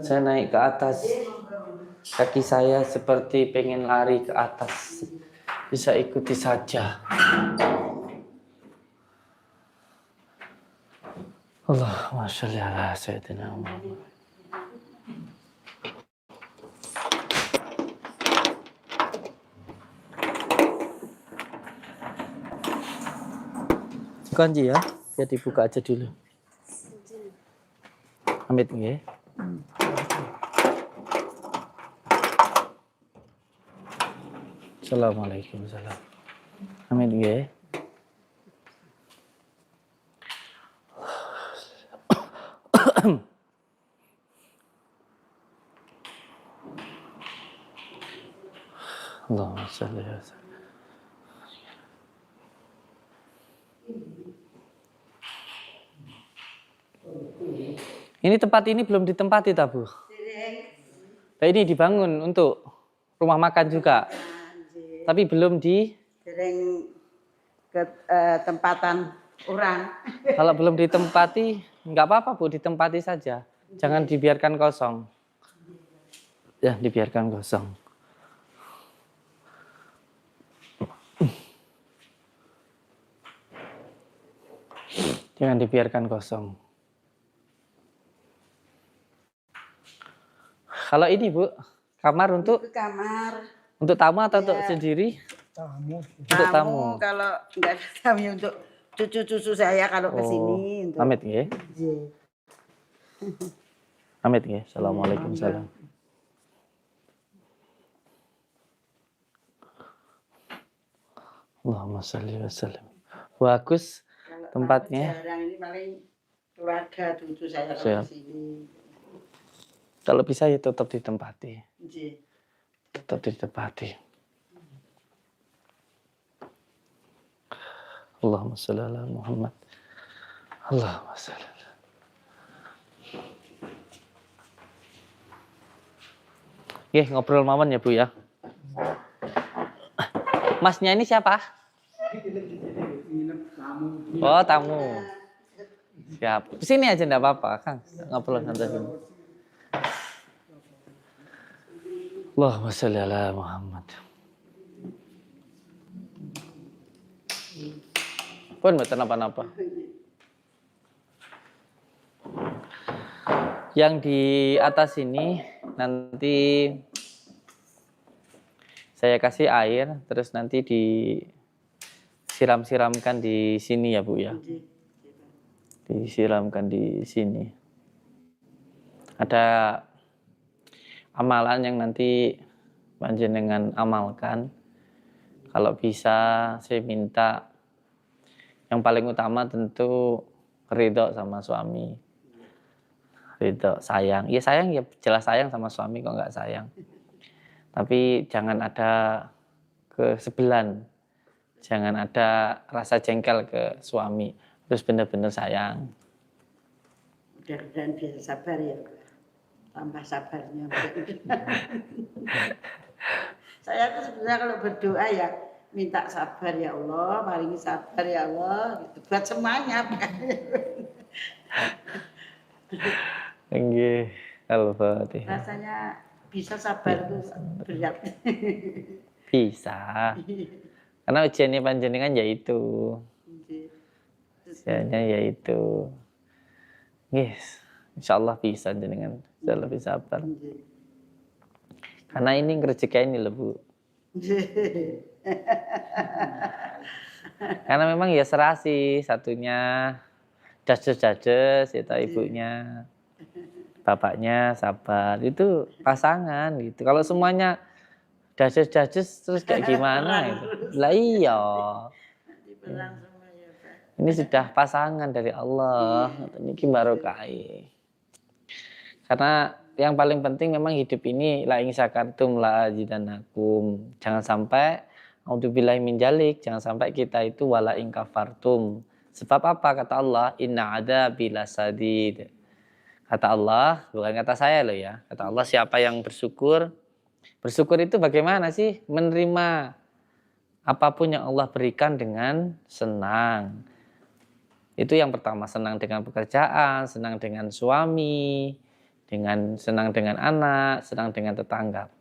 Speaker 6: saya naik ke atas, kaki saya seperti pengen lari ke atas, bisa ikuti saja. Allahumma sholli ala sayyidina Muhammad. Kunci ya, biar dibuka aja dulu. Amit nggih. Assalamualaikum salam. Amit nggih. Allahumma shalli ala sayyidina. Ini tempat ini belum ditempati tak Bu? Nah, ini dibangun untuk rumah makan juga. Tapi belum di
Speaker 3: Sering ke tempatan orang.
Speaker 6: kalau belum ditempati nggak apa-apa Bu, ditempati saja. Jangan dibiarkan kosong. Ya, dibiarkan kosong. Jangan dibiarkan kosong. Kalau ini Bu, kamar untuk
Speaker 3: Ke kamar.
Speaker 6: untuk tamu atau untuk sendiri? Untuk tamu.
Speaker 3: Kalau nggak ada tamu ya untuk cucu-cucu saya kalau ke sini. Untuk...
Speaker 6: Amit nggih.
Speaker 3: Iya.
Speaker 6: Amit nggih. Assalamualaikum salam. Allahumma sholli wa sallim. Bagus tempatnya.
Speaker 3: Jarang ini paling keluarga cucu saya
Speaker 6: Siap.
Speaker 3: kalau ke sini.
Speaker 6: Kalau bisa ya tetap ditempati.
Speaker 3: Iya.
Speaker 6: Tetap ditempati. Allahumma sholli ala Muhammad. Allahumma sholli ala. Oke, ngobrol mawon ya Bu ya. Masnya ini siapa? Oh, tamu. Siap. Sini aja enggak apa-apa, Kang. Ngobrol santai sini. Allahumma sholli ala Muhammad. Pun mboten napa-napa. Yang di atas ini nanti saya kasih air, terus nanti disiram-siramkan di sini ya Bu ya. Disiramkan di sini. Ada amalan yang nanti panjenengan amalkan. Kalau bisa saya minta yang paling utama tentu ridho sama suami. Ridho, sayang. Ya sayang ya jelas sayang sama suami, kok nggak sayang. Tapi jangan ada kesebelan. Jangan ada rasa jengkel ke suami. Terus benar-benar sayang.
Speaker 3: Mudah-mudahan bisa sabar ya. Tambah sabarnya. Saya tuh sebenarnya kalau berdoa ya minta sabar ya Allah, paringi sabar ya Allah, gitu. Buat semuanya.
Speaker 6: Nggih, Al-Fatihah.
Speaker 3: Rasanya bisa sabar itu berat.
Speaker 6: Bisa. Karena ujiannya panjenengan yaitu. Ujiannya yaitu. Yes, insyaallah bisa jenengan. Bisa lebih sabar. Karena ini rezeki ini loh Bu. Karena memang ya serasi satunya dajes-dajes itu ibunya. Bapaknya sabar, itu pasangan gitu. Kalau semuanya dajes-dajes terus kayak gimana itu? Lah iya. Ini sudah pasangan dari Allah. Ini barokai. Karena yang paling penting memang hidup ini la in syakartum la azidannakum. Jangan sampai auzubillahi min dzalik, jangan sampai kita itu wala in kafartum. Sebab apa kata Allah? Inna adzabi lasadid. Kata Allah, bukan kata saya loh ya. Kata Allah, siapa yang bersyukur? Bersyukur itu bagaimana sih? Menerima apapun yang Allah berikan dengan senang. Itu yang pertama, senang dengan pekerjaan, senang dengan suami, senang dengan anak, senang dengan tetangga.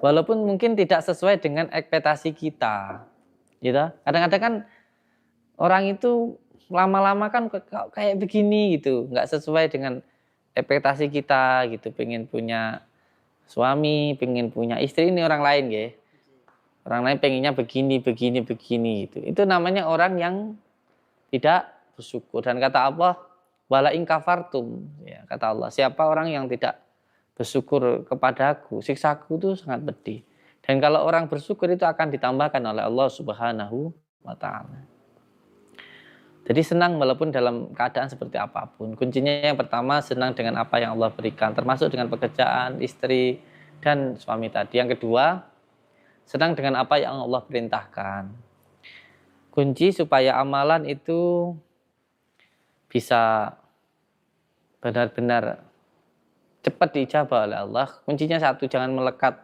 Speaker 6: Walaupun mungkin tidak sesuai dengan ekspektasi kita. Gitu. Kadang-kadang kan orang itu lama-lama kan kayak begini gitu, nggak sesuai dengan ekspektasi kita gitu. Pengen punya suami, pengen punya istri, ini orang lain ya. Orang lain pengennya begini gitu. Itu namanya orang yang tidak bersyukur. Dan kata Allah, wala in kafartum, ya, kata Allah, siapa orang yang tidak bersyukur kepadaku, siksaku itu sangat pedih. Dan kalau orang bersyukur itu akan ditambahkan oleh Allah Subhanahu wa Ta'ala. Jadi senang walaupun dalam keadaan seperti apapun. Kuncinya yang pertama senang dengan apa yang Allah berikan, termasuk dengan pekerjaan, istri, dan suami tadi. Yang kedua, senang dengan apa yang Allah perintahkan. Kunci supaya amalan itu bisa benar-benar cepat diijabah oleh Allah. Kuncinya satu, jangan melekat.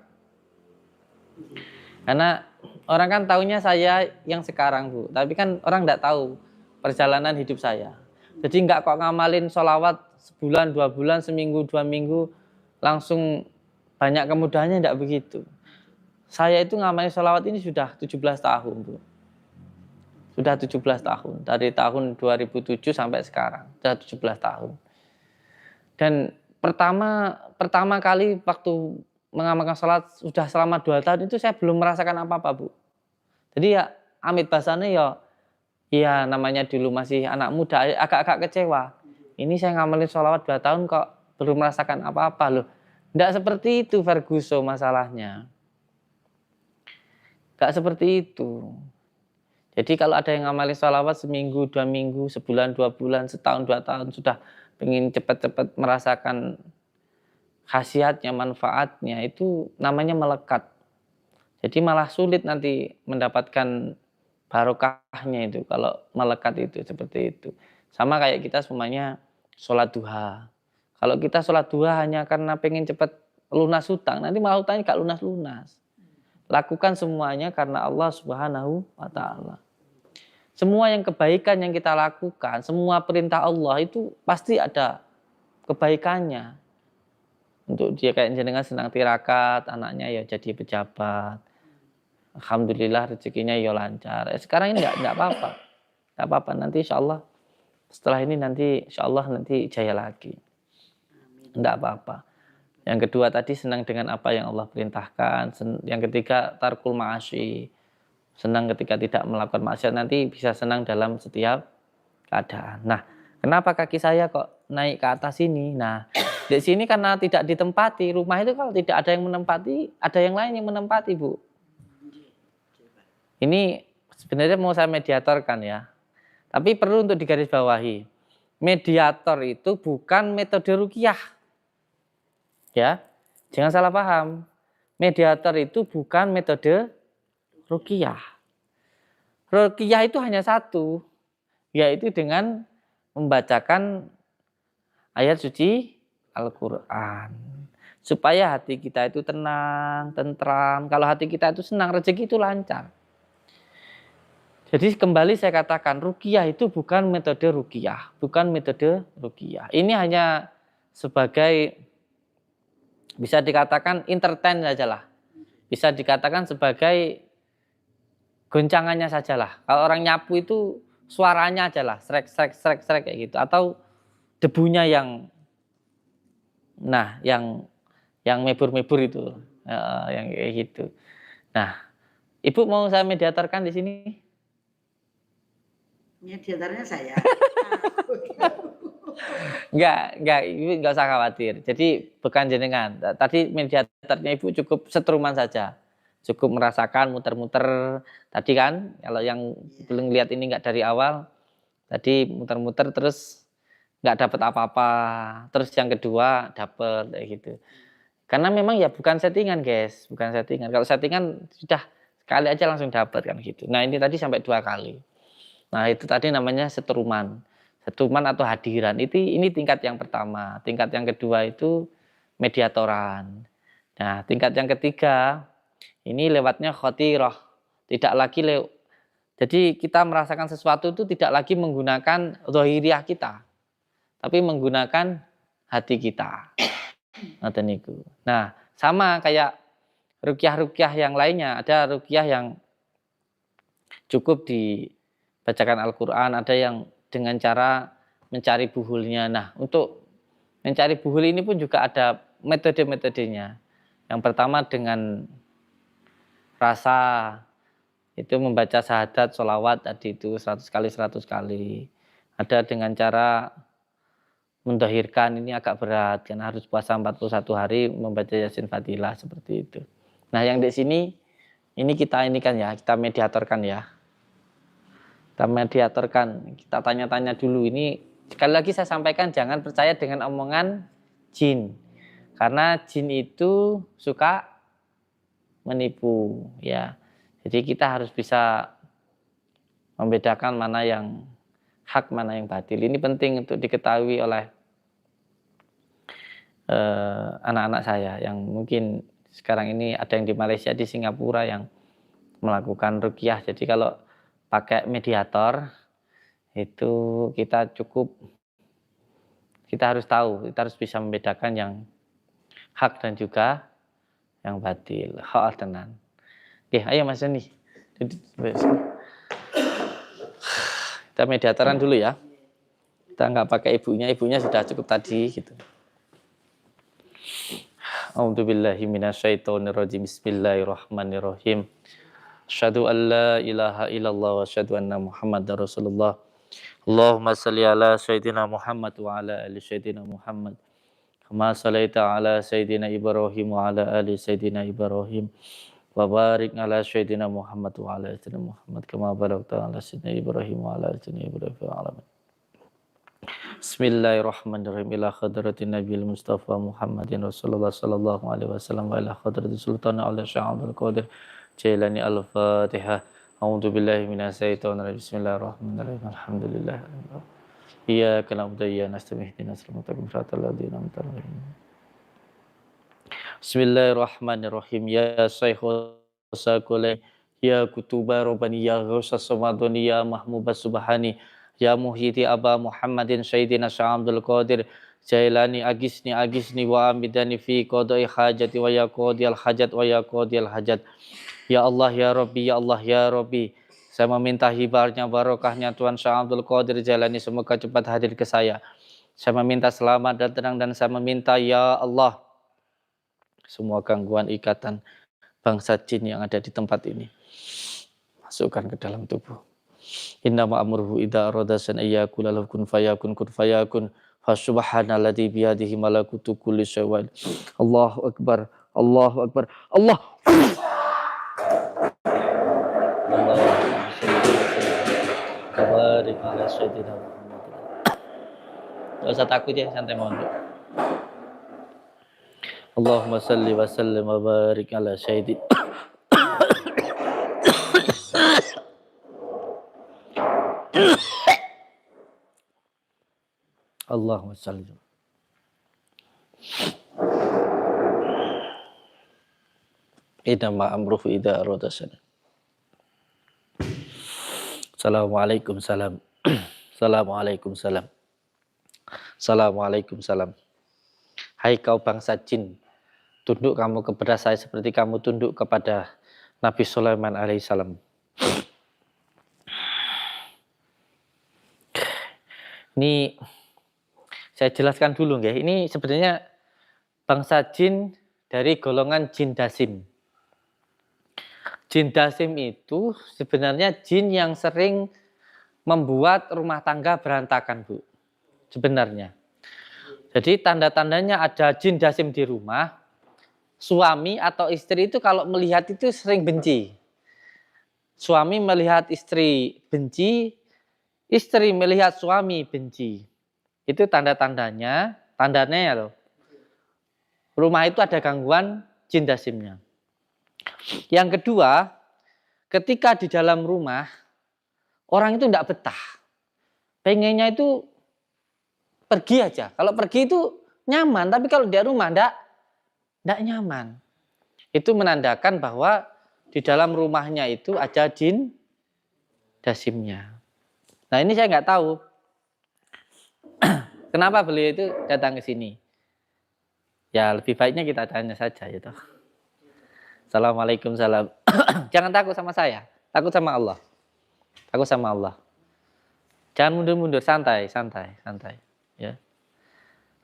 Speaker 6: Karena orang kan taunya saya yang sekarang Bu, tapi kan orang tidak tahu perjalanan hidup saya. Jadi nggak kok ngamalin sholawat sebulan, 2 bulan, seminggu, 2 minggu langsung banyak kemudahannya, enggak begitu. Saya itu ngamalin sholawat ini sudah 17 tahun Bu. Sudah 17 tahun. Dari tahun 2007 sampai sekarang. Sudah 17 tahun. Dan pertama kali waktu mengamalkan sholat sudah selama 2 tahun itu saya belum merasakan apa-apa Bu. Jadi ya amit basane ya namanya dulu masih anak muda, agak-agak kecewa. Ini saya ngamalin sholawat 2 tahun kok belum merasakan apa-apa loh. Tidak seperti itu Ferguso masalahnya. Tidak seperti itu. Jadi kalau ada yang ngamalin sholawat seminggu, 2 minggu, sebulan, 2 bulan, setahun, 2 tahun sudah pengen cepat-cepat merasakan khasiatnya, manfaatnya, itu namanya melekat. Jadi malah sulit nanti mendapatkan barokahnya itu kalau melekat itu seperti itu. Sama kayak kita semuanya sholat duha. Kalau kita sholat duha hanya karena pengen cepat lunas hutang, nanti malah hutangnya gak lunas-lunas. Lakukan semuanya karena Allah Subhanahu wa Ta'ala. Semua yang kebaikan yang kita lakukan, semua perintah Allah itu pasti ada kebaikannya. Untuk dia kayak jenengan senang tirakat, anaknya ya jadi pejabat. Alhamdulillah rezekinya ya lancar. Sekarang ini enggak apa-apa. Enggak apa-apa, nanti insya Allah setelah ini nanti insya Allah nanti jaya lagi. Enggak apa-apa. Yang kedua tadi senang dengan apa yang Allah perintahkan. Yang ketiga tarkul ma'asyi. Senang ketika tidak melakukan maksiat, nanti bisa senang dalam setiap keadaan. Nah, kenapa kaki saya kok naik ke atas ini? Nah, di sini karena tidak ditempati. Rumah itu kalau tidak ada yang menempati, ada yang lain yang menempati, Bu. Ini sebenarnya mau saya mediatorkan ya. Tapi perlu untuk digarisbawahi. Mediator itu bukan metode ruqyah. Ya, jangan salah paham. Mediator itu bukan metode ruqyah. Ruqyah itu hanya satu, yaitu dengan membacakan ayat suci Al-Quran. Supaya hati kita itu tenang, tentram. Kalau hati kita itu senang, rezeki itu lancar. Jadi kembali saya katakan, ruqyah itu bukan metode ruqyah. Bukan metode ruqyah. Ini hanya sebagai, bisa dikatakan entertain sajalah. Bisa dikatakan sebagai goncangannya sajalah. Kalau orang nyapu itu suaranya ajalah, srek srek srek srek kayak gitu. Atau debunya yang, nah yang mebur-mebur itu, yang kayak gitu. Nah, Ibu mau saya mediatorkan di sini?
Speaker 3: Mediatornya saya.
Speaker 6: Enggak, Ibu enggak usah khawatir. Jadi bukan jenengan. Tadi mediatornya Ibu cukup setruman saja. Cukup merasakan muter-muter tadi kan, kalau yang belum lihat ini enggak dari awal, tadi muter-muter terus enggak dapat apa-apa. Terus yang kedua dapat kayak gitu. Karena memang ya bukan settingan, guys, bukan settingan. Kalau settingan sudah sekali aja langsung dapat kan gitu. Nah, ini tadi sampai 2 kali. Nah, itu tadi namanya setruman. Setruman atau hadiran. Ini tingkat yang pertama. Tingkat yang kedua itu mediatoran. Nah, tingkat yang ketiga ini lewatnya khotirah. Tidak lagi jadi kita merasakan sesuatu itu tidak lagi menggunakan zahiriyah kita, tapi menggunakan hati kita. Nah, sama kayak ruqyah-ruqyah yang lainnya. Ada ruqyah yang cukup dibacakan Al-Quran, ada yang dengan cara mencari buhulnya. Nah, untuk mencari buhul ini pun juga ada metode-metodenya. Yang pertama dengan rasa, itu membaca syahadat, sholawat tadi itu 100 kali 100 kali. Ada dengan cara mendahirkan, ini agak berat karena harus puasa 41 hari membaca Yasin Fadilah seperti itu. Nah, yang di sini ini kita mediatorkan ya. Kita mediatorkan, kita tanya-tanya dulu. Ini sekali lagi saya sampaikan, jangan percaya dengan omongan jin. Karena jin itu suka menipu ya. Jadi kita harus bisa membedakan mana yang hak, mana yang batil. Ini penting untuk diketahui oleh anak-anak saya yang mungkin sekarang ini ada yang di Malaysia, di Singapura yang melakukan ruqyah. Jadi kalau pakai mediator itu kita harus tahu, kita harus bisa membedakan yang hak dan juga yang batil. Hak tenan. Oke, ayo Mas Doni. Kita mediatoran dulu ya. Kita nggak pakai ibunya sudah cukup tadi gitu. A'udzubillahi minasyaitonirrajim. Bismillahirrahmanirrahim. Asyhadu an la ilaha illallah wa asyhadu anna Muhammadar Rasulullah. Allahumma shalli ala sayyidina Muhammad wa ala ali sayyidina Muhammad. Kama shallaita ala sayyidina Ibrahim wa ala ali sayyidina Ibrahim. Wa barik ala sayyidina Muhammad wa ala ali sayyidina Muhammad kama barakta ala sayyidina Ibrahim wa ala ali sayyidina Ibrahim fil alamin. Bismillahirrahmanirrahim. Ila hadratin Nabil Mustafa Muhammadin Rasulullah sallallahu alaihi wasallam wa ila hadratin Sultan al-Syah Abdul Qadir Jailani al-Fatihah. A'udzu billahi minasyaitonir rajim. Bismillahirrahmanirrahim. Alhamdulillah. Iyyaka na'budu wa iyyaka nasta'in. Ihdinas siratal mustaqim. Bismillahirrahmanirrahim. Ya Syaikh Sakule Ya kutuba Rabbani ya Ghausas Samadani ya Mahmubas Subhani ya Muhyiti Aba Muhammadin Sayyidina Syamdul Qadir Jailani agisni wa amidani fi qadai hajati wa ya qadiyal hajat wa ya qadiyal hajat. Ya Allah ya Rabbi ya Allah ya Rabbi, saya meminta hibarnya barokahnya Tuhan Syamdul Qadir Jailani semoga cepat hadir ke saya. Saya meminta selamat dan tenang, dan saya meminta ya Allah semua gangguan ikatan bangsa jin yang ada di tempat ini masukkan ke dalam tubuh. Innama amruhu idza arada san ayyakula lahu kun fayakun kun fayakun fasubhanalladzi biyadihi malakutu kulli syai'in. Allahu akbar, Allahu akbar, Allah. Barik ala sayyidina Muhammad. Enggak usah takut ya, santai mondok. Allahumma salli wa sallim wa barik ala sayyidina Allahumma salli. Innama amruhu idza arada syai'an. Assalamualaikum salam. Assalamualaikum salam. Assalamualaikum salam. Hai kau bangsa jin, tunduk kamu kepada saya seperti kamu tunduk kepada Nabi Sulaiman alaihissalam. Ini saya jelaskan dulu ya. Ini sebenarnya bangsa jin dari golongan jin dasim. Jin dasim itu sebenarnya jin yang sering membuat rumah tangga berantakan, Bu. Sebenarnya. Jadi tanda-tandanya ada jin dasim di rumah, suami atau istri itu kalau melihat itu sering benci. Suami melihat istri benci, istri melihat suami benci. Itu tanda-tandanya, tandanya ya loh. Rumah itu ada gangguan jin dasimnya. Yang kedua, ketika di dalam rumah, orang itu tidak betah. Pengennya itu pergi aja. Kalau pergi itu nyaman, tapi kalau di rumah tidak nyaman. Itu menandakan bahwa di dalam rumahnya itu ada jin dasimnya. Nah ini saya nggak tahu kenapa beliau itu datang ke sini. Ya lebih baiknya kita tanya saja gitu. Assalamualaikum salam. Jangan takut sama saya, takut sama Allah. Takut sama Allah. Jangan mundur-mundur, santai. Ya.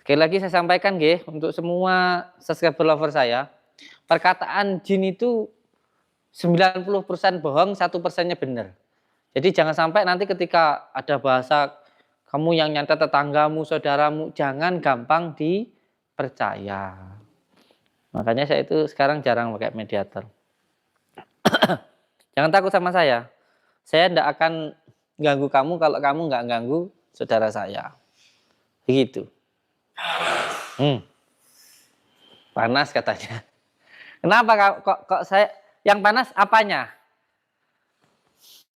Speaker 6: Sekali lagi saya sampaikan untuk semua subscriber lover saya, perkataan jin itu 90% bohong, 1%-nya benar. Jadi jangan sampai nanti ketika ada bahasa kamu yang nyantet tetanggamu, saudaramu, jangan gampang dipercaya. Makanya saya itu sekarang jarang pakai mediator. Jangan takut sama saya. Saya tidak akan ganggu kamu kalau kamu nggak ganggu saudara saya. Begitu. Panas katanya. Kenapa kok saya yang panas apanya?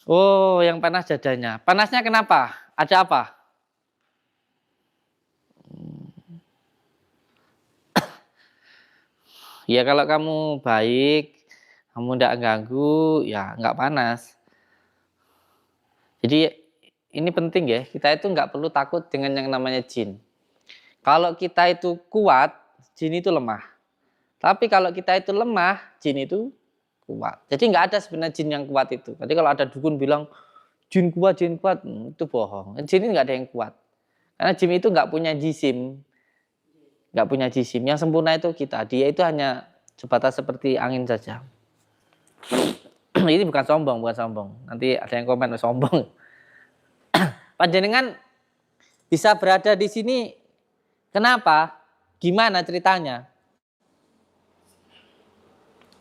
Speaker 6: Oh, yang panas dadanya. Panasnya kenapa? Ada apa? Ya kalau kamu baik, kamu tidak ganggu, ya nggak panas. Jadi ini penting ya, kita itu nggak perlu takut dengan yang namanya jin. Kalau kita itu kuat, jin itu lemah. Tapi kalau kita itu lemah, jin itu kuat. Jadi nggak ada sebenarnya jin yang kuat itu. Jadi kalau ada dukun bilang jin kuat, itu bohong. Jin ini nggak ada yang kuat. Karena jin itu nggak punya jisim. Nggak punya jisim. Yang sempurna itu kita. Dia itu hanya sebatas seperti angin saja. Ini bukan sombong. Nanti ada yang komen sombong. Panjenengan bisa berada di sini. Kenapa? Gimana ceritanya?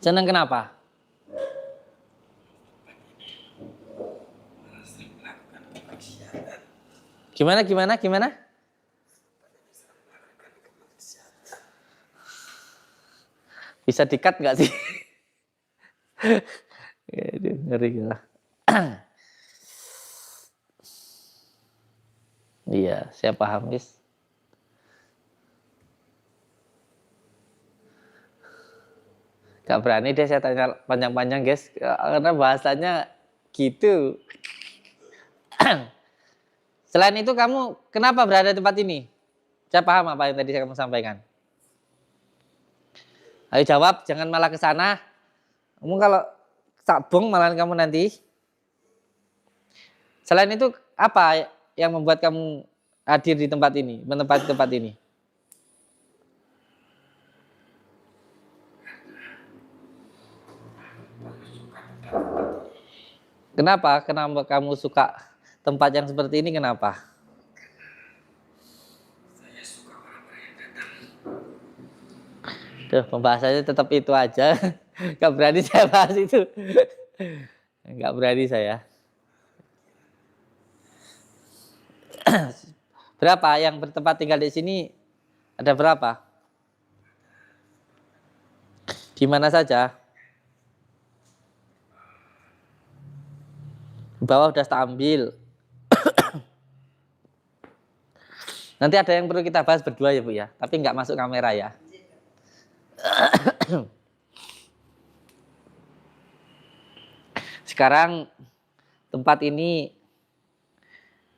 Speaker 6: Senang kenapa? Gimana? Bisa di-cut nggak sih? Aduh, ngeri lah. Iya, saya paham, guys. Gak berani deh saya tanya panjang-panjang guys, karena bahasanya gitu. Selain itu kamu kenapa berada di tempat ini? Saya paham apa yang tadi saya kamu sampaikan. Ayo jawab, jangan malah ke sana. Kamu kalau sabung malah kamu nanti. Selain itu apa yang membuat kamu hadir di tempat ini, menempati tempat ini? Kenapa? Kenapa kamu suka tempat yang seperti ini? Kenapa? Saya suka orang yang datang. Tuh, pembahasannya tetap itu aja. Gak berani saya bahas itu. Gak berani saya. Berapa yang bertempat tinggal di sini? Ada berapa? Di mana saja? Di bawah udah tak ambil. Nanti ada yang perlu kita bahas berdua ya Bu ya, tapi nggak masuk kamera ya. Sekarang tempat ini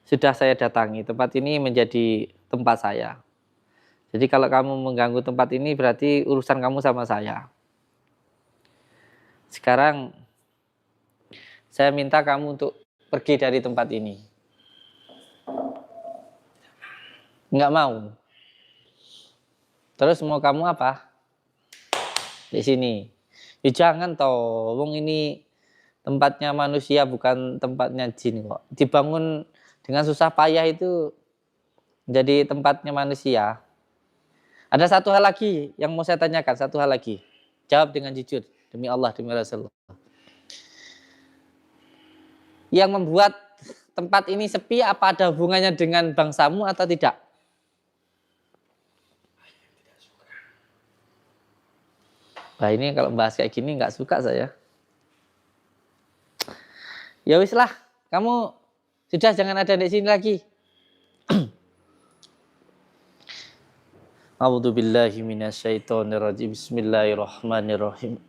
Speaker 6: sudah saya datangi. Tempat ini menjadi tempat saya. Jadi kalau kamu mengganggu tempat ini berarti urusan kamu sama saya. Sekarang saya minta kamu untuk pergi dari tempat ini. Nggak mau. Terus mau kamu apa? Di sini. Ya jangan toh, wong ini tempatnya manusia bukan tempatnya jin kok. Dibangun dengan susah payah itu jadi tempatnya manusia. Ada satu hal lagi yang mau saya tanyakan, satu hal lagi. Jawab dengan jujur, demi Allah, demi Rasulullah. Yang membuat tempat ini sepi apa ada hubungannya dengan bangsamu atau tidak? Nah ini kalau bahas kayak gini nggak suka saya. Ya wis lah, kamu sudah jangan ada di sini lagi. A'udzubillahi minasyaitonirrajim. Bismillahirrahmanirrahim.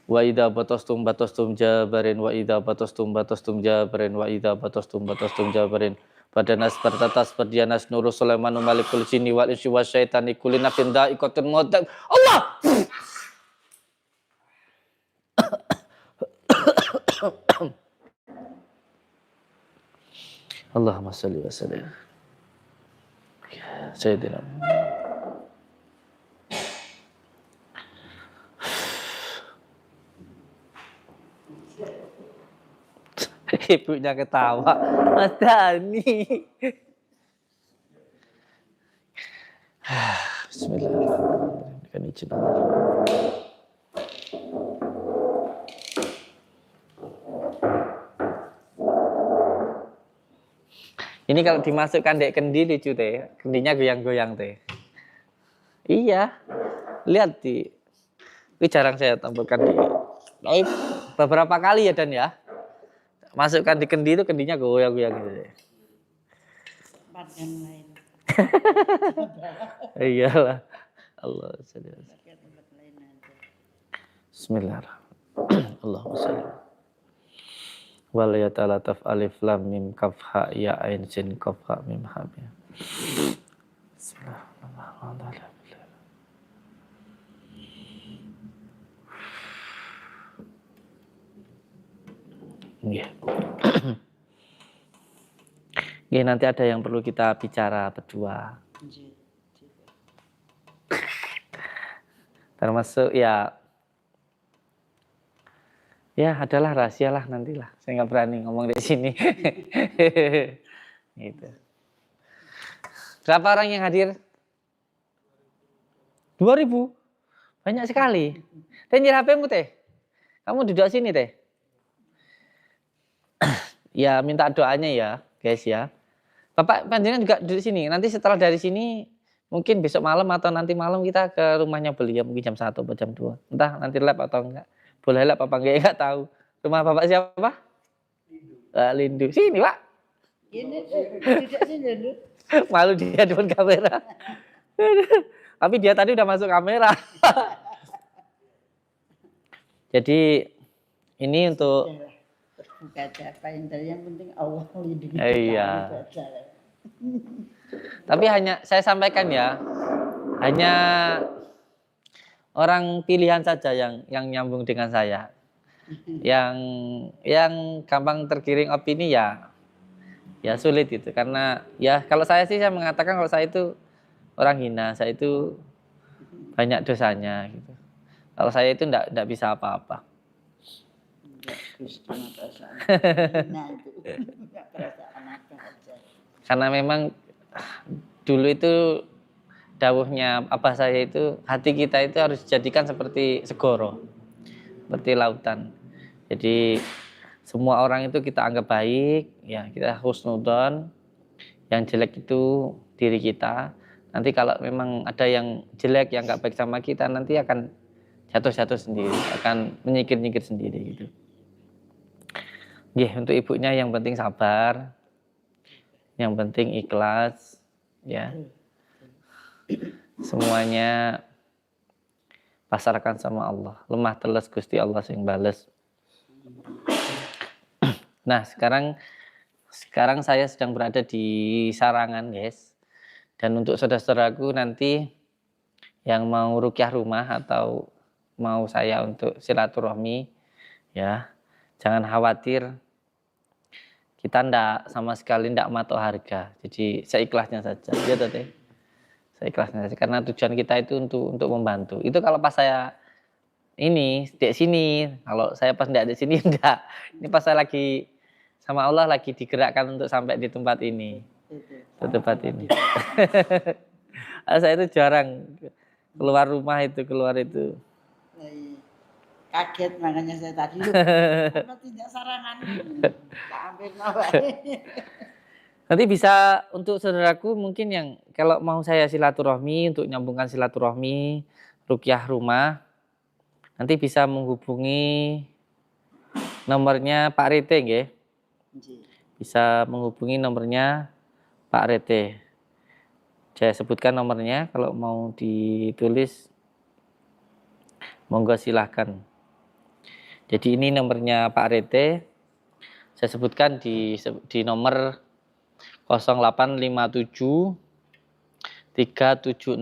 Speaker 6: Wa idza batastum jabarin wa idza batastum jabarin wa idza batastum jabarin Badanas bertatas berdianas nurus Sulaiman malikul jinni wal insi wasyaitani kulli nafsin dha'iqatul maut. Allah. Allahumma shalli wa sallim. Sayyidina ibunya ketawa. Mas Dani. Bismillahirrahmanirrahim. Ini kalau dimasukkan dek kendi lucu teh, kendinya goyang-goyang teh. Iya, lihat di. Ini jarang saya tampilkan di. Beberapa kali ya Dan ya. Masukkan di kendi itu kendinya goyang-goyang gitu deh.
Speaker 3: Badan lain.
Speaker 6: Iyalah. Allah sallallahu. Bismillahirrahmanirrahim. Allahumma shalli. Wal ya ta'ala taf alif lam mim kaf ha ya ain sin kaf ha mim ha ya. Bismillahirrahmanirrahim. Nggih. Nggih, nanti ada yang perlu kita bicara berdua. Termasuk ya adalah rahasia lah nantilah. Saya nggak berani ngomong di sini. Gitu. Berapa orang yang hadir? 2000. Banyak sekali. Teh nyir HP-mu teh. Kamu duduk sini teh. Ya minta doanya ya guys ya. Bapak panjenengan juga duduk sini. Nanti setelah dari sini mungkin besok malam atau nanti malam kita ke rumahnya beliau mungkin jam 1 atau jam 2. Entah nanti lab atau enggak. Boleh lab apa enggak tahu. Rumah Bapak siapa? Lindu. Sini, Pak.
Speaker 3: Ini duduk sini dulu.
Speaker 6: Malu dia depan kamera. Tapi dia tadi udah masuk kamera. Jadi ini untuk
Speaker 3: Buka apa yang dari yang penting Allah lindungi.
Speaker 6: Iya.
Speaker 3: kita.
Speaker 6: Tapi hanya saya sampaikan ya, hanya orang pilihan saja yang nyambung dengan saya. Yang gampang tergiring opini ya sulit itu, karena ya kalau saya sih saya mengatakan kalau saya itu orang hina, saya itu banyak dosanya gitu. Kalau saya itu enggak bisa apa-apa.
Speaker 3: Cuma perasaan. Nah itu nggak perasaan apa aja.
Speaker 6: Karena memang dulu itu dawuhnya apa saya itu, hati kita itu harus dijadikan seperti segoro, seperti lautan. Jadi semua orang itu kita anggap baik, ya kita husnudon. Yang jelek itu diri kita. Nanti kalau memang ada yang jelek yang nggak baik sama kita, nanti akan jatuh sendiri, akan menyingkir sendiri gitu. Untuk ibunya yang penting sabar, yang penting ikhlas, ya. Semuanya pasarkan sama Allah. Lemah teles Gusti Allah sing bales. Nah, sekarang saya sedang berada di Sarangan, guys. Dan untuk saudara-saudaraku nanti yang mau rukyah rumah atau mau saya untuk silaturahmi, ya, jangan khawatir. Kita sama sekali ndak matok harga. Jadi seikhlasnya saja. Ya, Tete. Seikhlasnya saja. Karena tujuan kita itu untuk membantu. Itu kalau pas saya ini di sini, kalau saya pas ndak di sini enggak. Ini pas saya lagi sama Allah lagi digerakkan untuk sampai di tempat ini. Di tempat ini. Saya itu jarang keluar rumah itu,
Speaker 3: Kaget makanya saya tadi apa tidak Sarangan. Hampir nawa.
Speaker 6: Nanti bisa untuk saudaraku mungkin yang kalau mau saya silaturahmi, untuk nyambungkan silaturahmi rukyah rumah, nanti bisa menghubungi nomornya Pak Rete, nggih. Bisa menghubungi nomornya Pak Rete. Saya sebutkan nomornya, kalau mau ditulis monggo silahkan. Jadi ini nomornya Pak Rete. Saya sebutkan di nomor 0857 376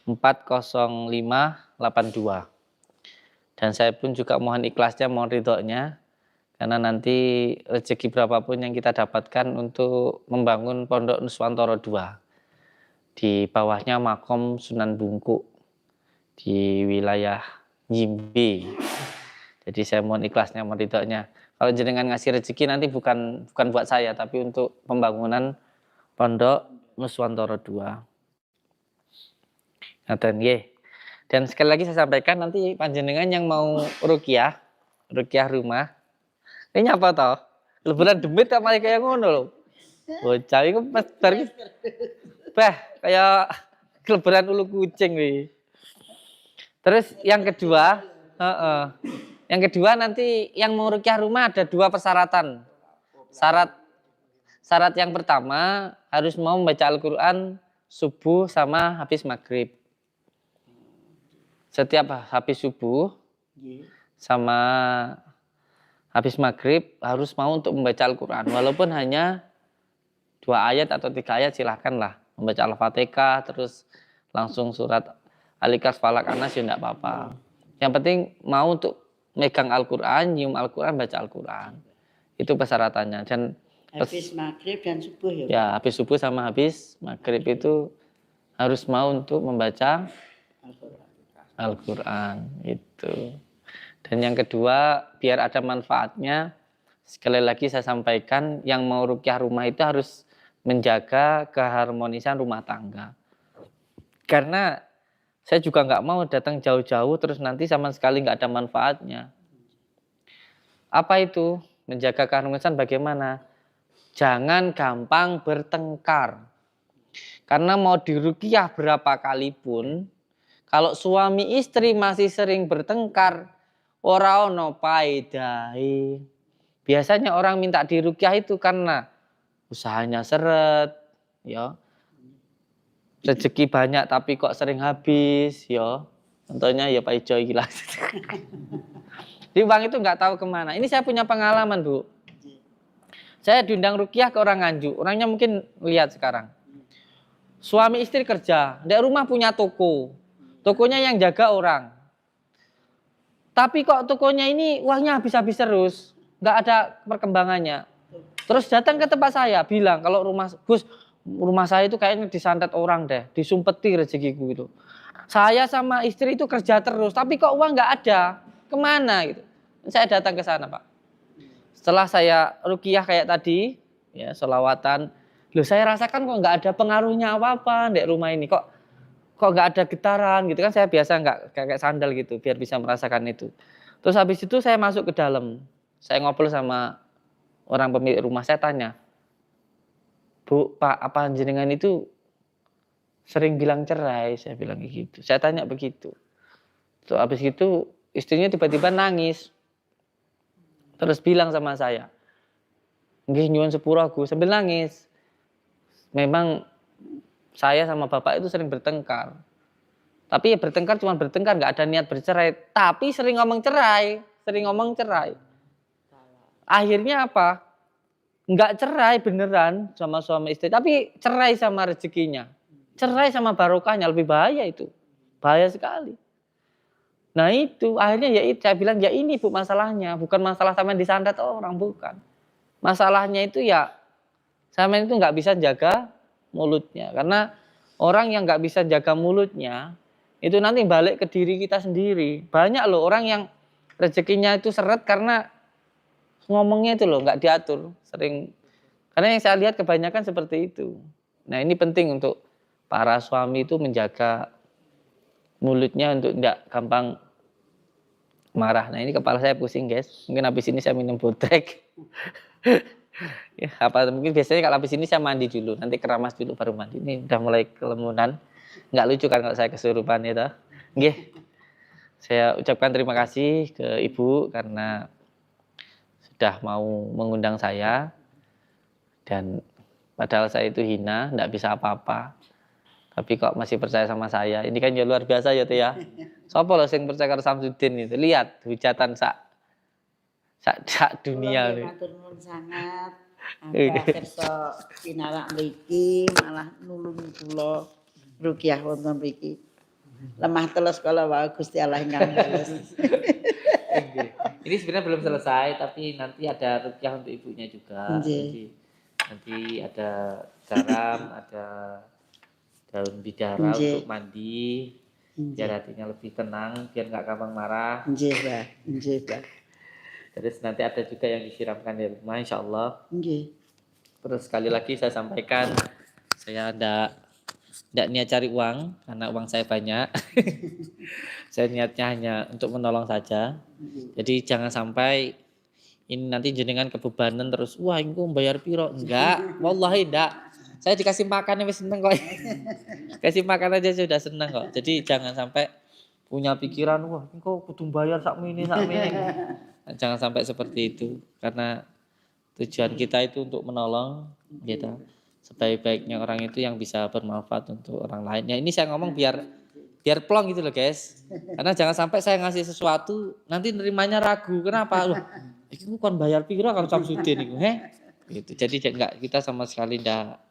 Speaker 6: 40582. Dan saya pun juga mohon ikhlasnya, mohon ridhonya, karena nanti rezeki berapapun yang kita dapatkan untuk membangun Pondok Nuswantoro 2 di bawahnya Makom Sunan Bungkuk di wilayah Jimbe. Jadi saya mohon ikhlasnya, mohon ridhonya. Kalau jenengan ngasih rezeki nanti bukan buat saya, tapi untuk pembangunan Pondok Nuswantoro 2. Ngaten nggih. Dan sekali lagi saya sampaikan, nanti panjenengan yang mau rukyah rumah. Ini apa toh? Lebaran demit tak malah kayak ngono lho. Bocah iku pas bar kayak lebaran ulu kucing wi. Terus yang kedua, yang kedua nanti yang mau rukyah rumah ada 2 persyaratan. Syarat yang pertama harus mau membaca Al-Qur'an subuh sama habis maghrib. Setiap habis subuh sama habis maghrib harus mau untuk membaca Al-Qur'an. Walaupun hanya 2 ayat atau 3 ayat silahkanlah. Membaca Al-Fatihah terus langsung surat Al-Ikhlas, Falak, Anas ya enggak apa-apa. Yang penting mau untuk megang Al-Qur'an, nyium Al-Qur'an, baca Al-Qur'an. Itu persyaratannya. Dan
Speaker 3: Habis maghrib dan subuh ya.
Speaker 6: Ya, habis subuh sama habis maghrib itu harus mau untuk membaca Al-Qur'an itu. Dan yang kedua, biar ada manfaatnya, sekali lagi saya sampaikan, yang mau rukyah rumah itu harus menjaga keharmonisan rumah tangga. Karena saya juga nggak mau datang jauh-jauh terus nanti sama sekali nggak ada manfaatnya. Apa itu? Menjaga keharmonisan bagaimana? Jangan gampang bertengkar. Karena mau dirukyah berapa kali pun, kalau suami istri masih sering bertengkar, ora ono paedahe. Biasanya orang minta dirukyah itu karena usahanya seret, ya. rezeki banyak tapi kok sering habis, yo. Contohnya ya Pak Ijo gila. Jadi uang itu nggak tahu kemana. Ini saya punya pengalaman, Bu. Saya diundang ruqyah ke orang Nganjuk. Orangnya mungkin lihat sekarang. Suami istri kerja, di rumah punya toko. Tokonya yang jaga orang. Tapi kok tokonya ini uangnya habis-habis terus, nggak ada perkembangannya. Terus datang ke tempat saya, bilang kalau Gus, rumah saya itu kayaknya disantet orang deh, disumpeti rezekiku itu. Saya sama istri itu kerja terus, tapi kok uang nggak ada, kemana gitu. Saya datang ke sana, Pak. Setelah saya ruqyah kayak tadi, ya sholawatan, loh saya rasakan kok nggak ada pengaruhnya apa-apa di rumah ini, kok nggak ada getaran gitu kan. Saya biasa nggak kayak sandal gitu biar bisa merasakan itu. Terus habis itu saya masuk ke dalam, saya ngobrol sama orang pemilik rumah, saya tanya, Bu, Pak, apa jenengan itu sering bilang cerai? Saya bilang gitu. Saya tanya begitu. Terus habis itu istrinya tiba-tiba nangis. Terus bilang sama saya, nggih nyuwun sepura Gus, sambil nangis. Memang saya sama bapak itu sering bertengkar. Tapi ya bertengkar cuma bertengkar, nggak ada niat bercerai. Tapi sering ngomong cerai. Akhirnya apa? Nggak cerai beneran sama suami istri, tapi cerai sama rezekinya. Cerai sama barokahnya, lebih bahaya itu. Bahaya sekali. Nah itu, akhirnya ya itu, saya bilang ya ini Bu masalahnya. Bukan masalah sama disantet orang, bukan. Masalahnya itu ya, sama itu nggak bisa jaga mulutnya. Karena orang yang nggak bisa jaga mulutnya, itu nanti balik ke diri kita sendiri. Banyak loh orang yang rezekinya itu seret karena ngomongnya itu loh nggak diatur. Sering, karena yang saya lihat kebanyakan seperti itu. Nah ini penting untuk para suami itu menjaga mulutnya untuk tidak gampang marah. Nah ini kepala saya pusing guys. Mungkin habis ini saya minum botrek. Ya, mungkin biasanya kalau habis ini saya mandi dulu, nanti keramas dulu baru mandi. Ini udah mulai kelemunan. Nggak lucu kan kalau saya kesurupan ya toh. Nggih. Saya ucapkan terima kasih ke Ibu karena sudah mau mengundang saya. Dan padahal saya itu hina, nggak bisa apa-apa. Tapi kok masih percaya sama saya. Ini kan ya luar biasa ya tuh ya. Sopo loh sing percaya karo Samsudin itu. Lihat hujatan sak dunia nih.
Speaker 3: Matur nuwun sangat. Angga kersa pinarak mriki malah nulungi kula ruqyah wonten mriki. Lemah telus kala wae Gusti Allah ingkang bales.
Speaker 2: Ini sebenarnya belum selesai, tapi nanti ada ruqyah untuk ibunya juga. Jadi, nanti ada garam, ada daun bidara untuk mandi, biar hatinya lebih tenang, biar nggak gampang marah.
Speaker 3: Nggih, Mbak. Nggih, Mbak.
Speaker 2: Terus nanti ada juga yang disiramkan di rumah, insya Allah.
Speaker 3: Nggih.
Speaker 2: Terus sekali lagi saya sampaikan, saya tidak niat cari uang, karena uang saya banyak. Saya niatnya hanya untuk menolong saja. Jadi jangan sampai ini nanti jenengan kebebanan terus, wah ini bayar piro? Enggak, wallahi enggak. Saya dikasih makan wis seneng kok. Kasih makan aja sudah seneng kok. Jadi jangan sampai punya pikiran, wah ini kok kudu bayar sakmene. Jangan sampai seperti itu, karena tujuan kita itu untuk menolong gitu. Sebaik-baiknya orang itu yang bisa bermanfaat untuk orang lain. Ya ini saya ngomong biar plong gitu loh guys. Karena jangan sampai saya ngasih sesuatu nanti nerimanya ragu. Kenapa? Loh, iki bukan bayar piro kalau Samsudin iku, gitu. Jadi enggak, kita sama sekali enggak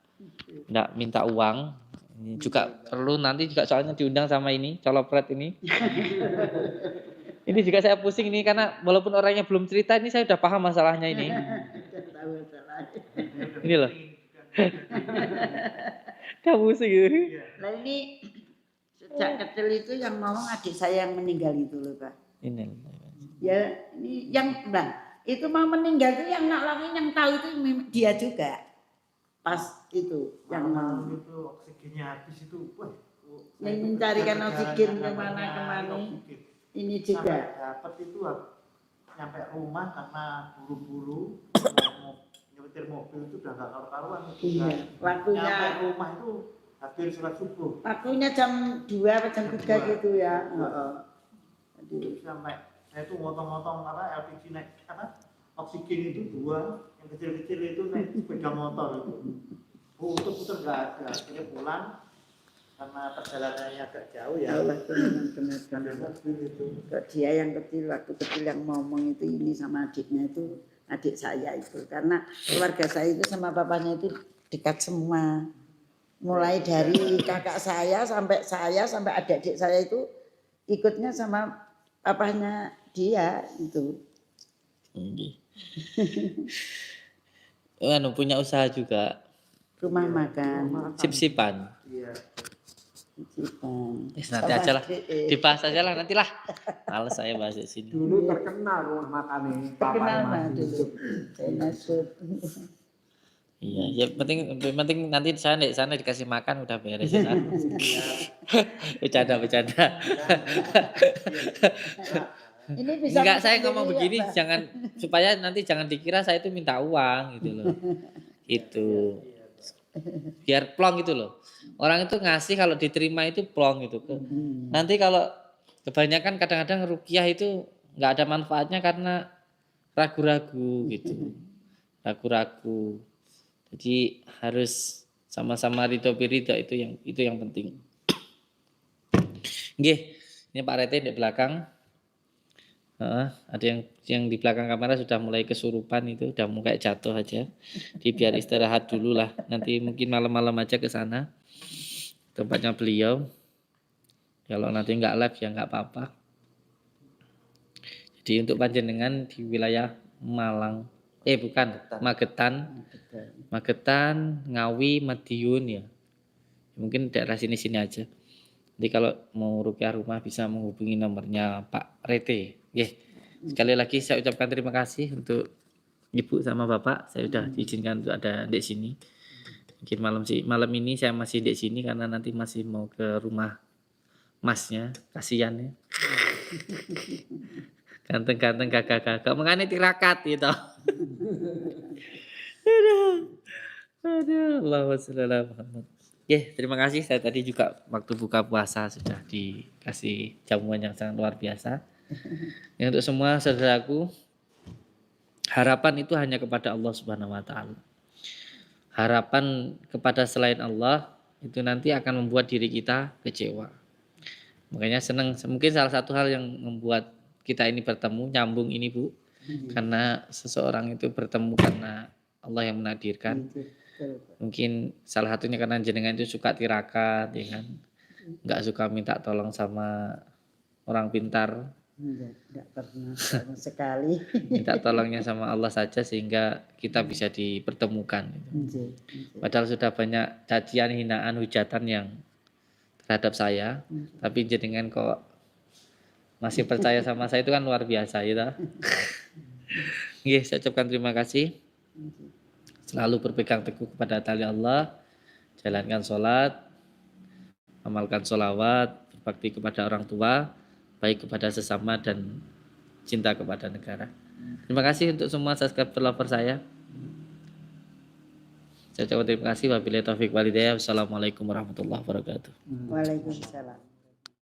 Speaker 2: minta uang. Ini juga perlu nanti juga soalnya diundang sama ini, colopret ini. Ini juga saya pusing nih karena walaupun orangnya belum cerita, ini saya udah paham masalahnya ini. Ini loh. Udah pusing gitu.
Speaker 3: Nah ini sejak kecil itu yang ngomong adik saya yang meninggal itu loh Pak.
Speaker 2: Ini.
Speaker 3: Ya ini yang itu mau meninggal itu yang nolongin yang tahu itu dia juga. Pas itu yang mau
Speaker 5: itu oksigennya habis itu, wah.
Speaker 3: yang mencarikan oksigen kemana. Ini juga
Speaker 5: dapat itu nyampe rumah karena buru-buru nyetir mobil itu udah gak karu-karuan.
Speaker 3: iya. Waktunya
Speaker 5: Nyampe rumah itu hampir sholat subuh.
Speaker 3: waktunya jam 2 atau jam 3 gitu ya.
Speaker 5: Jadi sampai saya tuh motong-motong LPG naik oksigen itu 2, yang kecil-kecil itu naik sepeda motor itu. Puter-puter gak ada. Akhirnya pulang karena perjalanannya agak jauh ya.
Speaker 3: Allah itu memang benar
Speaker 5: Sambil mobil itu.
Speaker 3: kok dia yang kecil, waktu kecil yang ngomong itu ini sama adiknya itu, adik saya itu. Karena keluarga saya itu sama papanya itu dekat semua. Mulai dari kakak saya sampai adik-adik saya itu ikutnya sama papanya dia itu.
Speaker 6: Anu punya usaha juga,
Speaker 3: Rumah makan.
Speaker 6: sip-sipan.
Speaker 5: Iya.
Speaker 3: Cipan.
Speaker 6: Nanti aja lah, dibahas aja lah nanti lah. Males saya bahas di sini.
Speaker 7: Dulu terkenal rumah makan ini.
Speaker 3: Terkenal mah dulu. Saya nasut.
Speaker 6: Iya, ya penting nanti saya di sana dikasih makan udah beres ya. Bercanda.
Speaker 3: Ini bisa
Speaker 6: Enggak, saya
Speaker 3: makan
Speaker 6: ngomong
Speaker 3: dulu ya,
Speaker 6: begini
Speaker 3: Pak?
Speaker 6: jangan supaya nanti jangan dikira saya itu minta uang gitu loh. Itu. Biar plong gitu loh. Orang itu ngasih kalau diterima itu plong gitu. Nanti kalau kebanyakan kadang-kadang rukiah itu nggak ada manfaatnya karena ragu-ragu gitu. Ragu-ragu. Jadi harus sama-sama ridho biridho itu yang penting. Nggih, ini Pak Rete di belakang. Ada yang di belakang kamera sudah mulai kesurupan itu, udah mau kayak jatuh aja. Jadi biar istirahat dulu lah. Nanti mungkin malam-malam aja ke sana. Tempatnya beliau. Kalau nanti nggak live ya nggak apa-apa. Jadi untuk panjenengan di wilayah Malang, Magetan, Ngawi, Madiun ya. Mungkin daerah sini-sini aja. Jadi kalau mau rukyah rumah bisa menghubungi nomornya Pak Rete. Sekali lagi saya ucapkan terima kasih untuk Ibu sama Bapak. Saya sudah diizinkan untuk ada di sini. Mungkin malam ini saya masih di sini karena nanti masih mau ke rumah masnya. Kasihan ya. Ganteng-ganteng gagah-gagah. Mengani tirakat gitu. Aduh, Allahumma sholli ala Muhammad. Terima kasih. Saya tadi juga waktu buka puasa sudah dikasih jamuan yang sangat luar biasa. Untuk semua saudaraku, harapan itu hanya kepada Allah Subhanahu wa taala. Harapan kepada selain Allah itu nanti akan membuat diri kita kecewa. Makanya senang, mungkin salah satu hal yang membuat kita ini bertemu, nyambung ini Bu, karena seseorang itu bertemu karena Allah yang menakdirkan. Mungkin salah satunya karena jenengan itu suka tirakat, ya kan? Nggak suka minta tolong sama orang pintar.
Speaker 3: Enggak pernah sama sekali.
Speaker 6: Minta tolongnya sama Allah saja sehingga kita bisa dipertemukan. Padahal sudah banyak cacian, hinaan, hujatan yang terhadap saya, tapi jenengan kok masih percaya sama saya itu kan luar biasa ya. Saya ucapkan terima kasih. Selalu berpegang teguh kepada tali Allah, jalankan sholat, amalkan sholawat, berbakti kepada orang tua, baik kepada sesama dan cinta kepada negara. Terima kasih untuk semua subscriber lover saya. Saya ucapkan terima kasih. Wabillahi taufiq walhidayah. Wassalamualaikum warahmatullahi wabarakatuh.
Speaker 3: Waalaikumsalam.